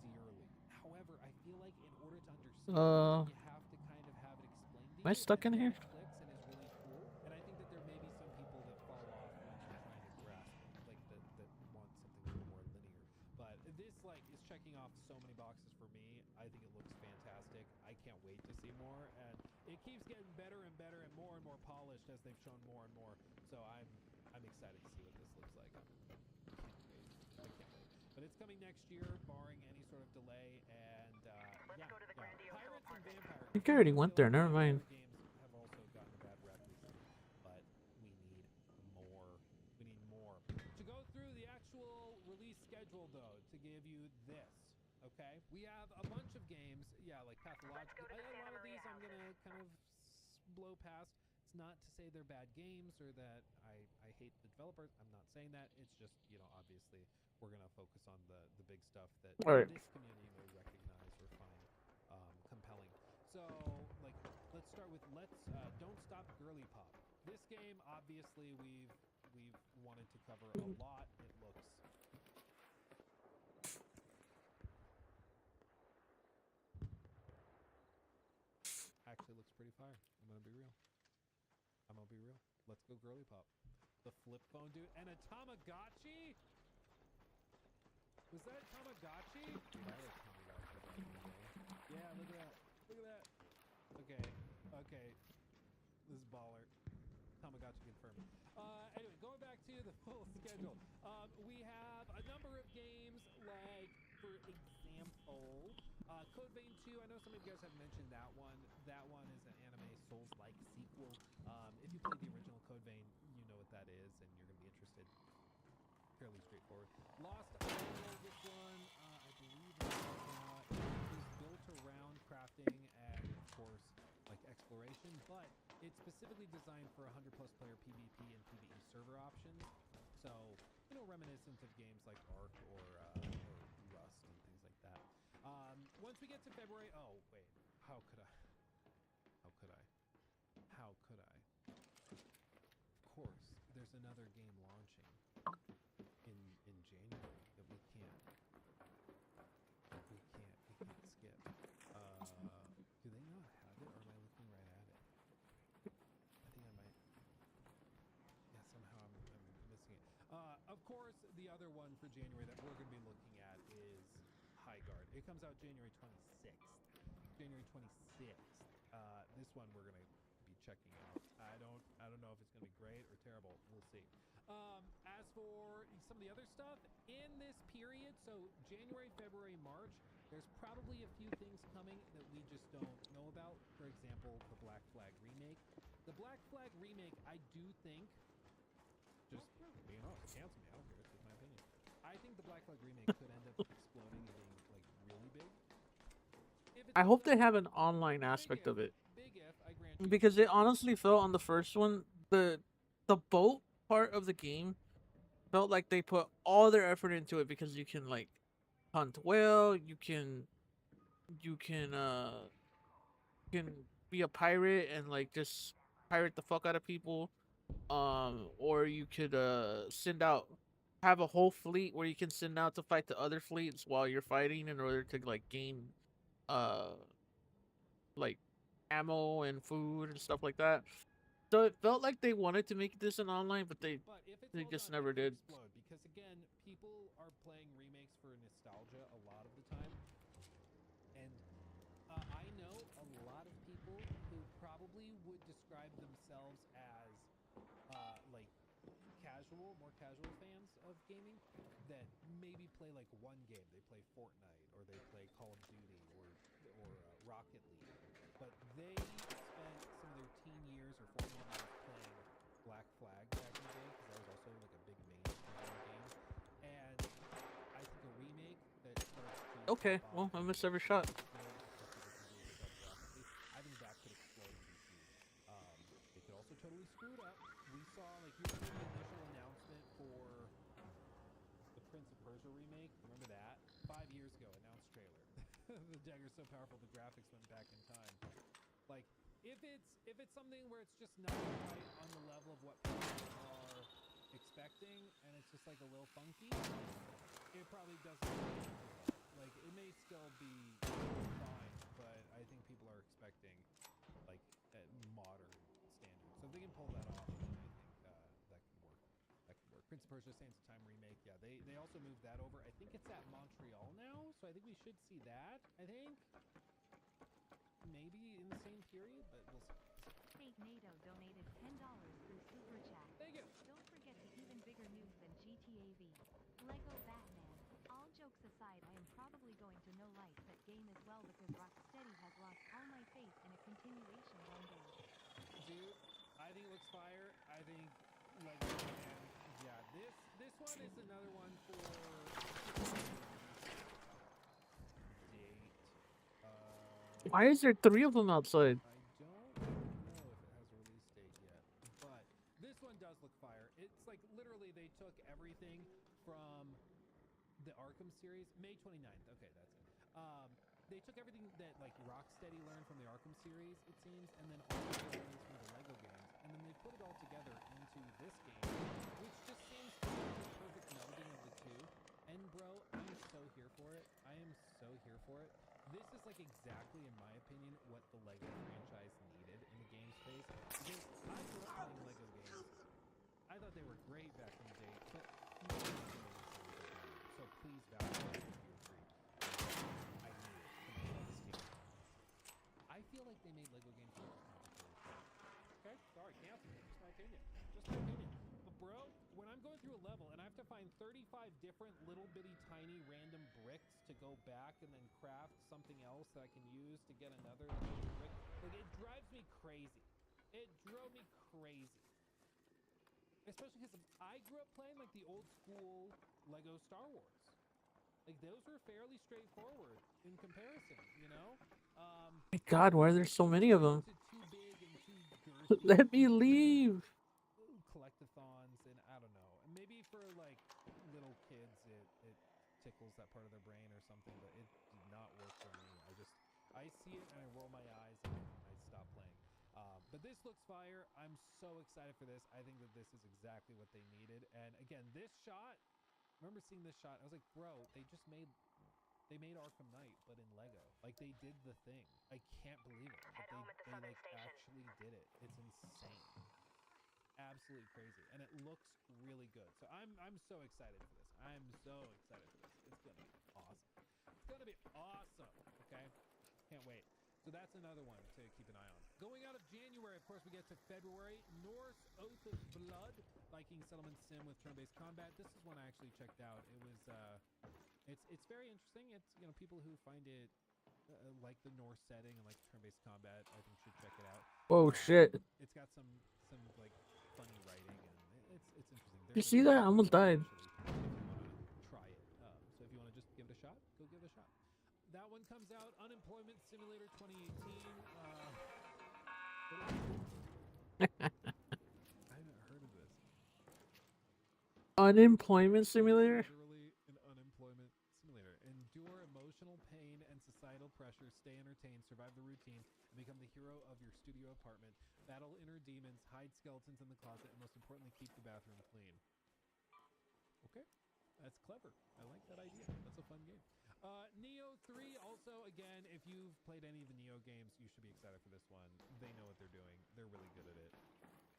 dearly. However, I feel like in order to understand you have to kind of have it explained to Am I you, stuck and in then here? it clicks and is really cool. And I think that there may be some people that fall off when they're trying to grasp it, like that want something a little more linear. But this like is checking off so many boxes for me. I think it looks fantastic. I can't wait to see more, and it keeps getting better and better and more polished as they've shown more and more. So I'm excited to see what this looks like. I can't wait. But it's coming next year, barring any sort of delay. And yeah, Pirates and Vampire. I think I already went there. Never mind. Games have also gotten a bad rep recently, but we need more. We need more. To go through the actual release schedule, though, to give you this. Okay, we have a bunch of games. Yeah, like Pathological. A lot of these I'm gonna kind of blow past. It's not to say they're bad games or that I hate the developers. I'm not saying that. It's just, you know, obviously we're gonna focus on the big stuff that Alright. this community may recognize or find compelling. So, like, let's start with Don't Stop Girly Pop. This game, obviously, we've wanted to cover a lot. It looks actually looks pretty fire. I'm gonna be real. Let's go girly pop. The flip phone dude and a Tamagotchi? Was that a Tamagotchi? Dude, I like Tamagotchi back in the day. Yeah, look at that. Look at that. Okay. This is baller. Tamagotchi confirmed. Anyway, going back to the full schedule. We have a number of games like, for example, Code Vein 2. I know some of you guys have mentioned that one. That one is an anime Souls-like sequel. If you played the original Code Vein, you know what that is, and you're going to be interested. Fairly straightforward. Lost Isle, this one, I believe is built around crafting and, of course, like exploration, but it's specifically designed for 100+ player PvP and PvE server options. So, you know, reminiscent of games like Ark or Rust and things like that. Once we get to February, oh wait, how could I? Of course, there's another game launching in January that we can't skip. Do they not have it, or am I looking right at it? I think I might. Yeah, somehow I'm missing it. Of course, the other one for January that we're going to be looking at is Highguard. It comes out January 26th. This one we're going to be checking out. I don't know if it's going to be great or terrible. We'll see. As for some of the other stuff in this period, so January, February, March, there's probably a few things coming that we just don't know about. For example, the Black Flag remake. The Black Flag remake, I do think, just being honest, cancel me. I don't care. It's just my opinion. I think the Black Flag remake could end up exploding and being like really big. I hope they have an online aspect of it. Because it honestly felt on the first one, the boat part of the game felt like they put all their effort into it, because you can like hunt whale, you can be a pirate and like just pirate the fuck out of people, or you could have a whole fleet where you can send out to fight the other fleets while you're fighting in order to like gain like ammo and food and stuff like that. So it felt like they wanted to make this an online, but they just never did. Because again, people are playing remakes for nostalgia a lot of the time, and I know a lot of people who probably would describe themselves as like more casual fans of gaming that maybe play like one game. They play Fortnite or they play Call of Duty or Rocket League, but they spent some of their teen years or formative years playing Black Flag back in the day, because that was also like a big mainstream game. And I think a remake that starts to Okay, well, I missed every shot. I think that could explode in PC. It could also totally screw it up. We saw, like, you remember in dagger's so powerful the graphics went back in time. Like, if it's something where it's just not quite on the level of what people are expecting, and it's just like a little funky, it probably doesn't. Like, it may still be fine, but I think people are expecting like modern standards. So if they can pull that off, then I think that can work. That can work. Prince of Persia: Sands of Time remake. Yeah, they also moved that over. I think it's at Montreal now, so I think we should see that. I think maybe in the same period, but we'll see. Fake NATO donated $10 through Super Chat. Thank you. Don't forget the even bigger news than GTA V. Lego Batman. All jokes aside, I am probably going to no like that game as well because Rocksteady has lost all my faith in a continuation one day. Dude, I think it looks fire. I think Lego Batman. Yeah, this one is another one for date. Why is there 3 of them outside? I don't know if it has a release date yet, but this one does look fire. It's like literally they took everything from the Arkham series, May 29th. Okay, that's it. They took everything that like Rocksteady learned from the Arkham series, it seems, and then all the learnings from the Lego games, and then they put it all together into this game, which just seems to be the perfect melding of the two. And bro, I'm so here for it. I am so here for it. This is like exactly, in my opinion, what the Lego franchise needed in the game space. Because I grew up playing Lego games. I thought they were great back in the day, but nobody made a series of them. So please validate if you agree. I knew it from the moment this came out. I feel like they made Lego games more complicated. Okay, sorry, cancel. Just my opinion. Just my opinion. But bro, when I'm going through a level and I have to find 35 different little bitty tiny random bricks to go back and then craft something else that I can use to get another little brick, like it drives me crazy. It drove me crazy. Especially because I grew up playing like the old school Lego Star Wars. Like those were fairly straightforward in comparison, you know? My God, why are there so many of them? Too big and too girthy. Let me leave. Collectathons, and I don't know. And maybe for like little kids, it tickles that part of their brain or something, but it did not work for me. I see it and I roll my eyes and I stop playing. But this looks fire. I'm so excited for this. I think that this is exactly what they needed. And again, this shot, I remember seeing this shot. I was like, bro, they made Arkham Knight, but in Lego. Like they did the thing. I can't believe it. But they like actually did it. It's insane. Absolutely crazy. And it looks really good. So I'm so excited for this. I'm so excited for this. It's gonna be awesome. It's gonna be awesome. Okay? Can't wait. So that's another one to keep an eye on. Going out of January, of course, we get to February. Norse Oath of Blood, Viking settlement sim with turn-based combat. This is one I actually checked out. It was, it's very interesting. It's, you know, people who find it like the Norse setting and like turn-based combat, I think should check it out. Whoa, shit. It's got some like funny writing and it's interesting. You see that? I almost died. If you want to try it. So if you want to just give it a shot, go give it a shot. That one comes out, Unemployment Simulator 2018. I haven't heard of this. Unemployment Simulator? Literally an unemployment simulator. Endure emotional pain and societal pressure, stay entertained, survive the routine, and become the hero of your studio apartment. Battle inner demons, hide skeletons in the closet, and most importantly, keep the bathroom clean. Okay, that's clever. I like that idea. That's a fun game. Neo 3, also, again, if you've played any of the Neo games, you should be excited for this one. They know what they're doing. They're really good at it.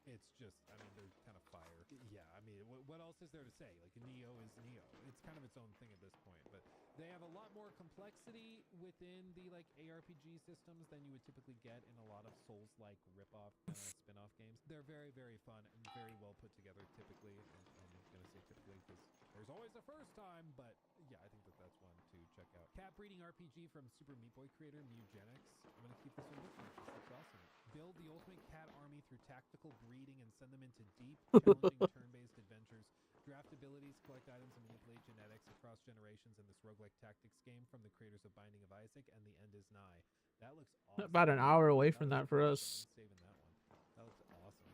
It's just, I mean, they're kind of fire. Yeah, I mean, what else is there to say? Like, Neo is Neo. It's kind of its own thing at this point, but they have a lot more complexity within the, like, ARPG systems than you would typically get in a lot of Souls-like rip-off kind of spin-off games. They're very, very fun and very well put together, typically. And I'm going to say typically because there's always a first time, but yeah, I think that that's one to check out. Cat breeding RPG from Super Meat Boy creator Mugenics. I'm going to keep this one with me. This looks awesome. Build the ultimate cat army through tactical breeding and send them into deep, challenging turn-based adventures. Draft abilities, collect items, and manipulate genetics across generations in this roguelike tactics game from the creators of Binding of Isaac and The End Is Nigh. That looks awesome. About an hour away from that for us. I'm saving that one. That looks awesome.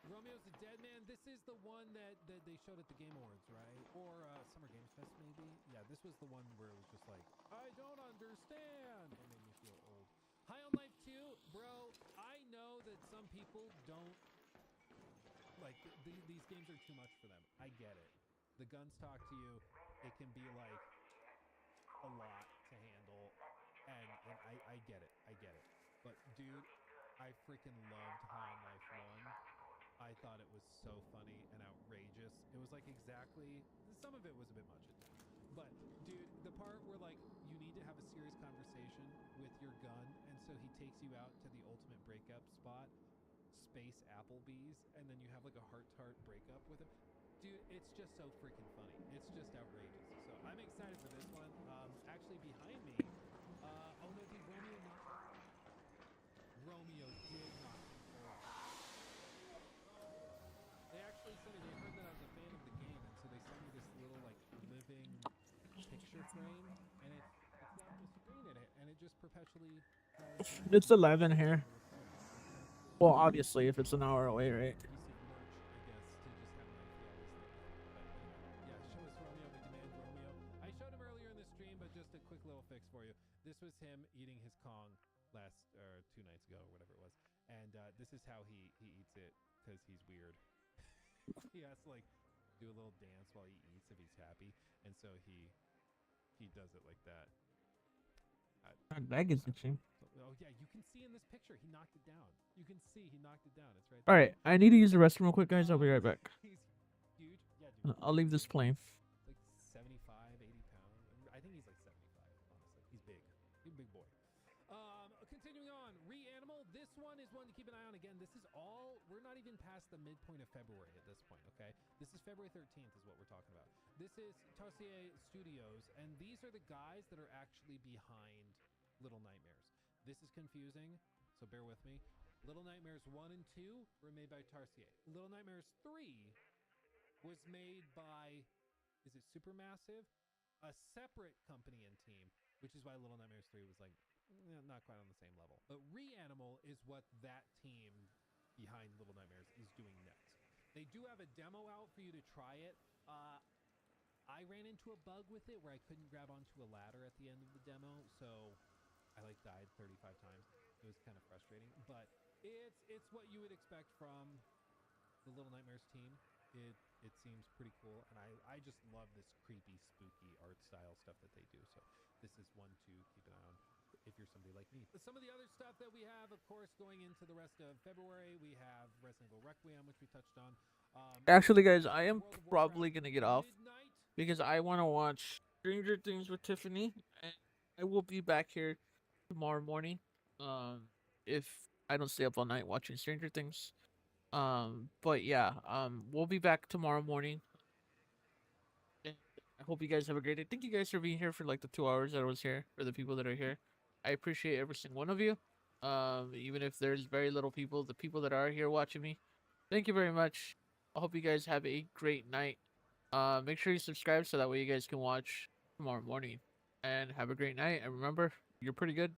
Romeo's the Dead Man. This is the one that they showed at the Game Awards, right? Or Summer Games Fest, maybe? Yeah, this was the one where it was just like, I don't understand. It made me feel old. High on Life 2, bro, I know that some people don't, like, these games are too much for them. I get it. The guns talk to you. It can be, like, a lot to handle. And I get it. I get it. But, dude, I freaking loved High on Life 1. I thought it was so funny and outrageous. It was like exactly, some of it was a bit much at times. But dude, the part where like you need to have a serious conversation with your gun, and so he takes you out to the ultimate breakup spot, Space Applebee's, and then you have like a heart-to-heart breakup with him. Dude, it's just so freaking funny. It's just outrageous. So I'm excited for this one. Actually behind me, oh no, did Romeo not? Romeo did not. They actually said it. They heard that I was a fan of the game, and so they sent me this little like living picture frame, and it's got the screen in it, and it just perpetually. It's 11 here. Well, obviously, if it's an hour away, right? Yeah, show us Romeo, we demand Romeo. I showed him earlier in the stream, but just a quick little fix for you. This was him eating his Kong last or 2 nights ago or whatever it was, and this is how he eats it because he's weird. He has to like do a little dance while he eats if he's happy, and so he does it like that. My bag is itching. Oh yeah, you can see in this picture he knocked it down. You can see he knocked it down. It's right All there. right, I need to use the restroom real quick, guys. I'll be right back. He's huge. Yeah, dude. I'll leave this playing. Like 75, 80 pounds. I think he's like 75, honestly. He's big. He's a big boy. Continuing on, Reanimal. This one is one to keep an eye on. Again, this is all, we're not even past the midpoint of February at this point, okay? This is February 13th is what we're talking about. This is Tarsier Studios, and these are the guys that are actually behind Little Nightmares. This is confusing, so bear with me. Little Nightmares 1 and 2 were made by Tarsier. Little Nightmares 3 was made by, is it Supermassive? A separate company and team, which is why Little Nightmares 3 was like, not quite on the same level. But Reanimal is what that team behind Little Nightmares is doing next. They do have a demo out for you to try it. I ran into a bug with it where I couldn't grab onto a ladder at the end of the demo, so I like died 35 times. It was kind of frustrating, but it's what you would expect from the Little Nightmares team. It seems pretty cool, and I just love this creepy, spooky art style stuff that they do. So this is one to keep an eye on if you're somebody like me. Some of the other stuff that we have, of course, going into the rest of February, we have Resident Evil Requiem, which we touched on. Actually, guys, I am probably gonna get off because I want to watch Stranger Things with Tiffany, and I will be back here tomorrow morning. If I don't stay up all night watching Stranger Things. But yeah, we'll be back tomorrow morning. And I hope you guys have a great day. Thank you guys for being here for like the 2 hours that I was here, for the people that are here. I appreciate every single one of you. Even if there's very little people, the people that are here watching me, thank you very much. I hope you guys have a great night. Make sure you subscribe so that way you guys can watch tomorrow morning. And have a great night. And remember, you're pretty good.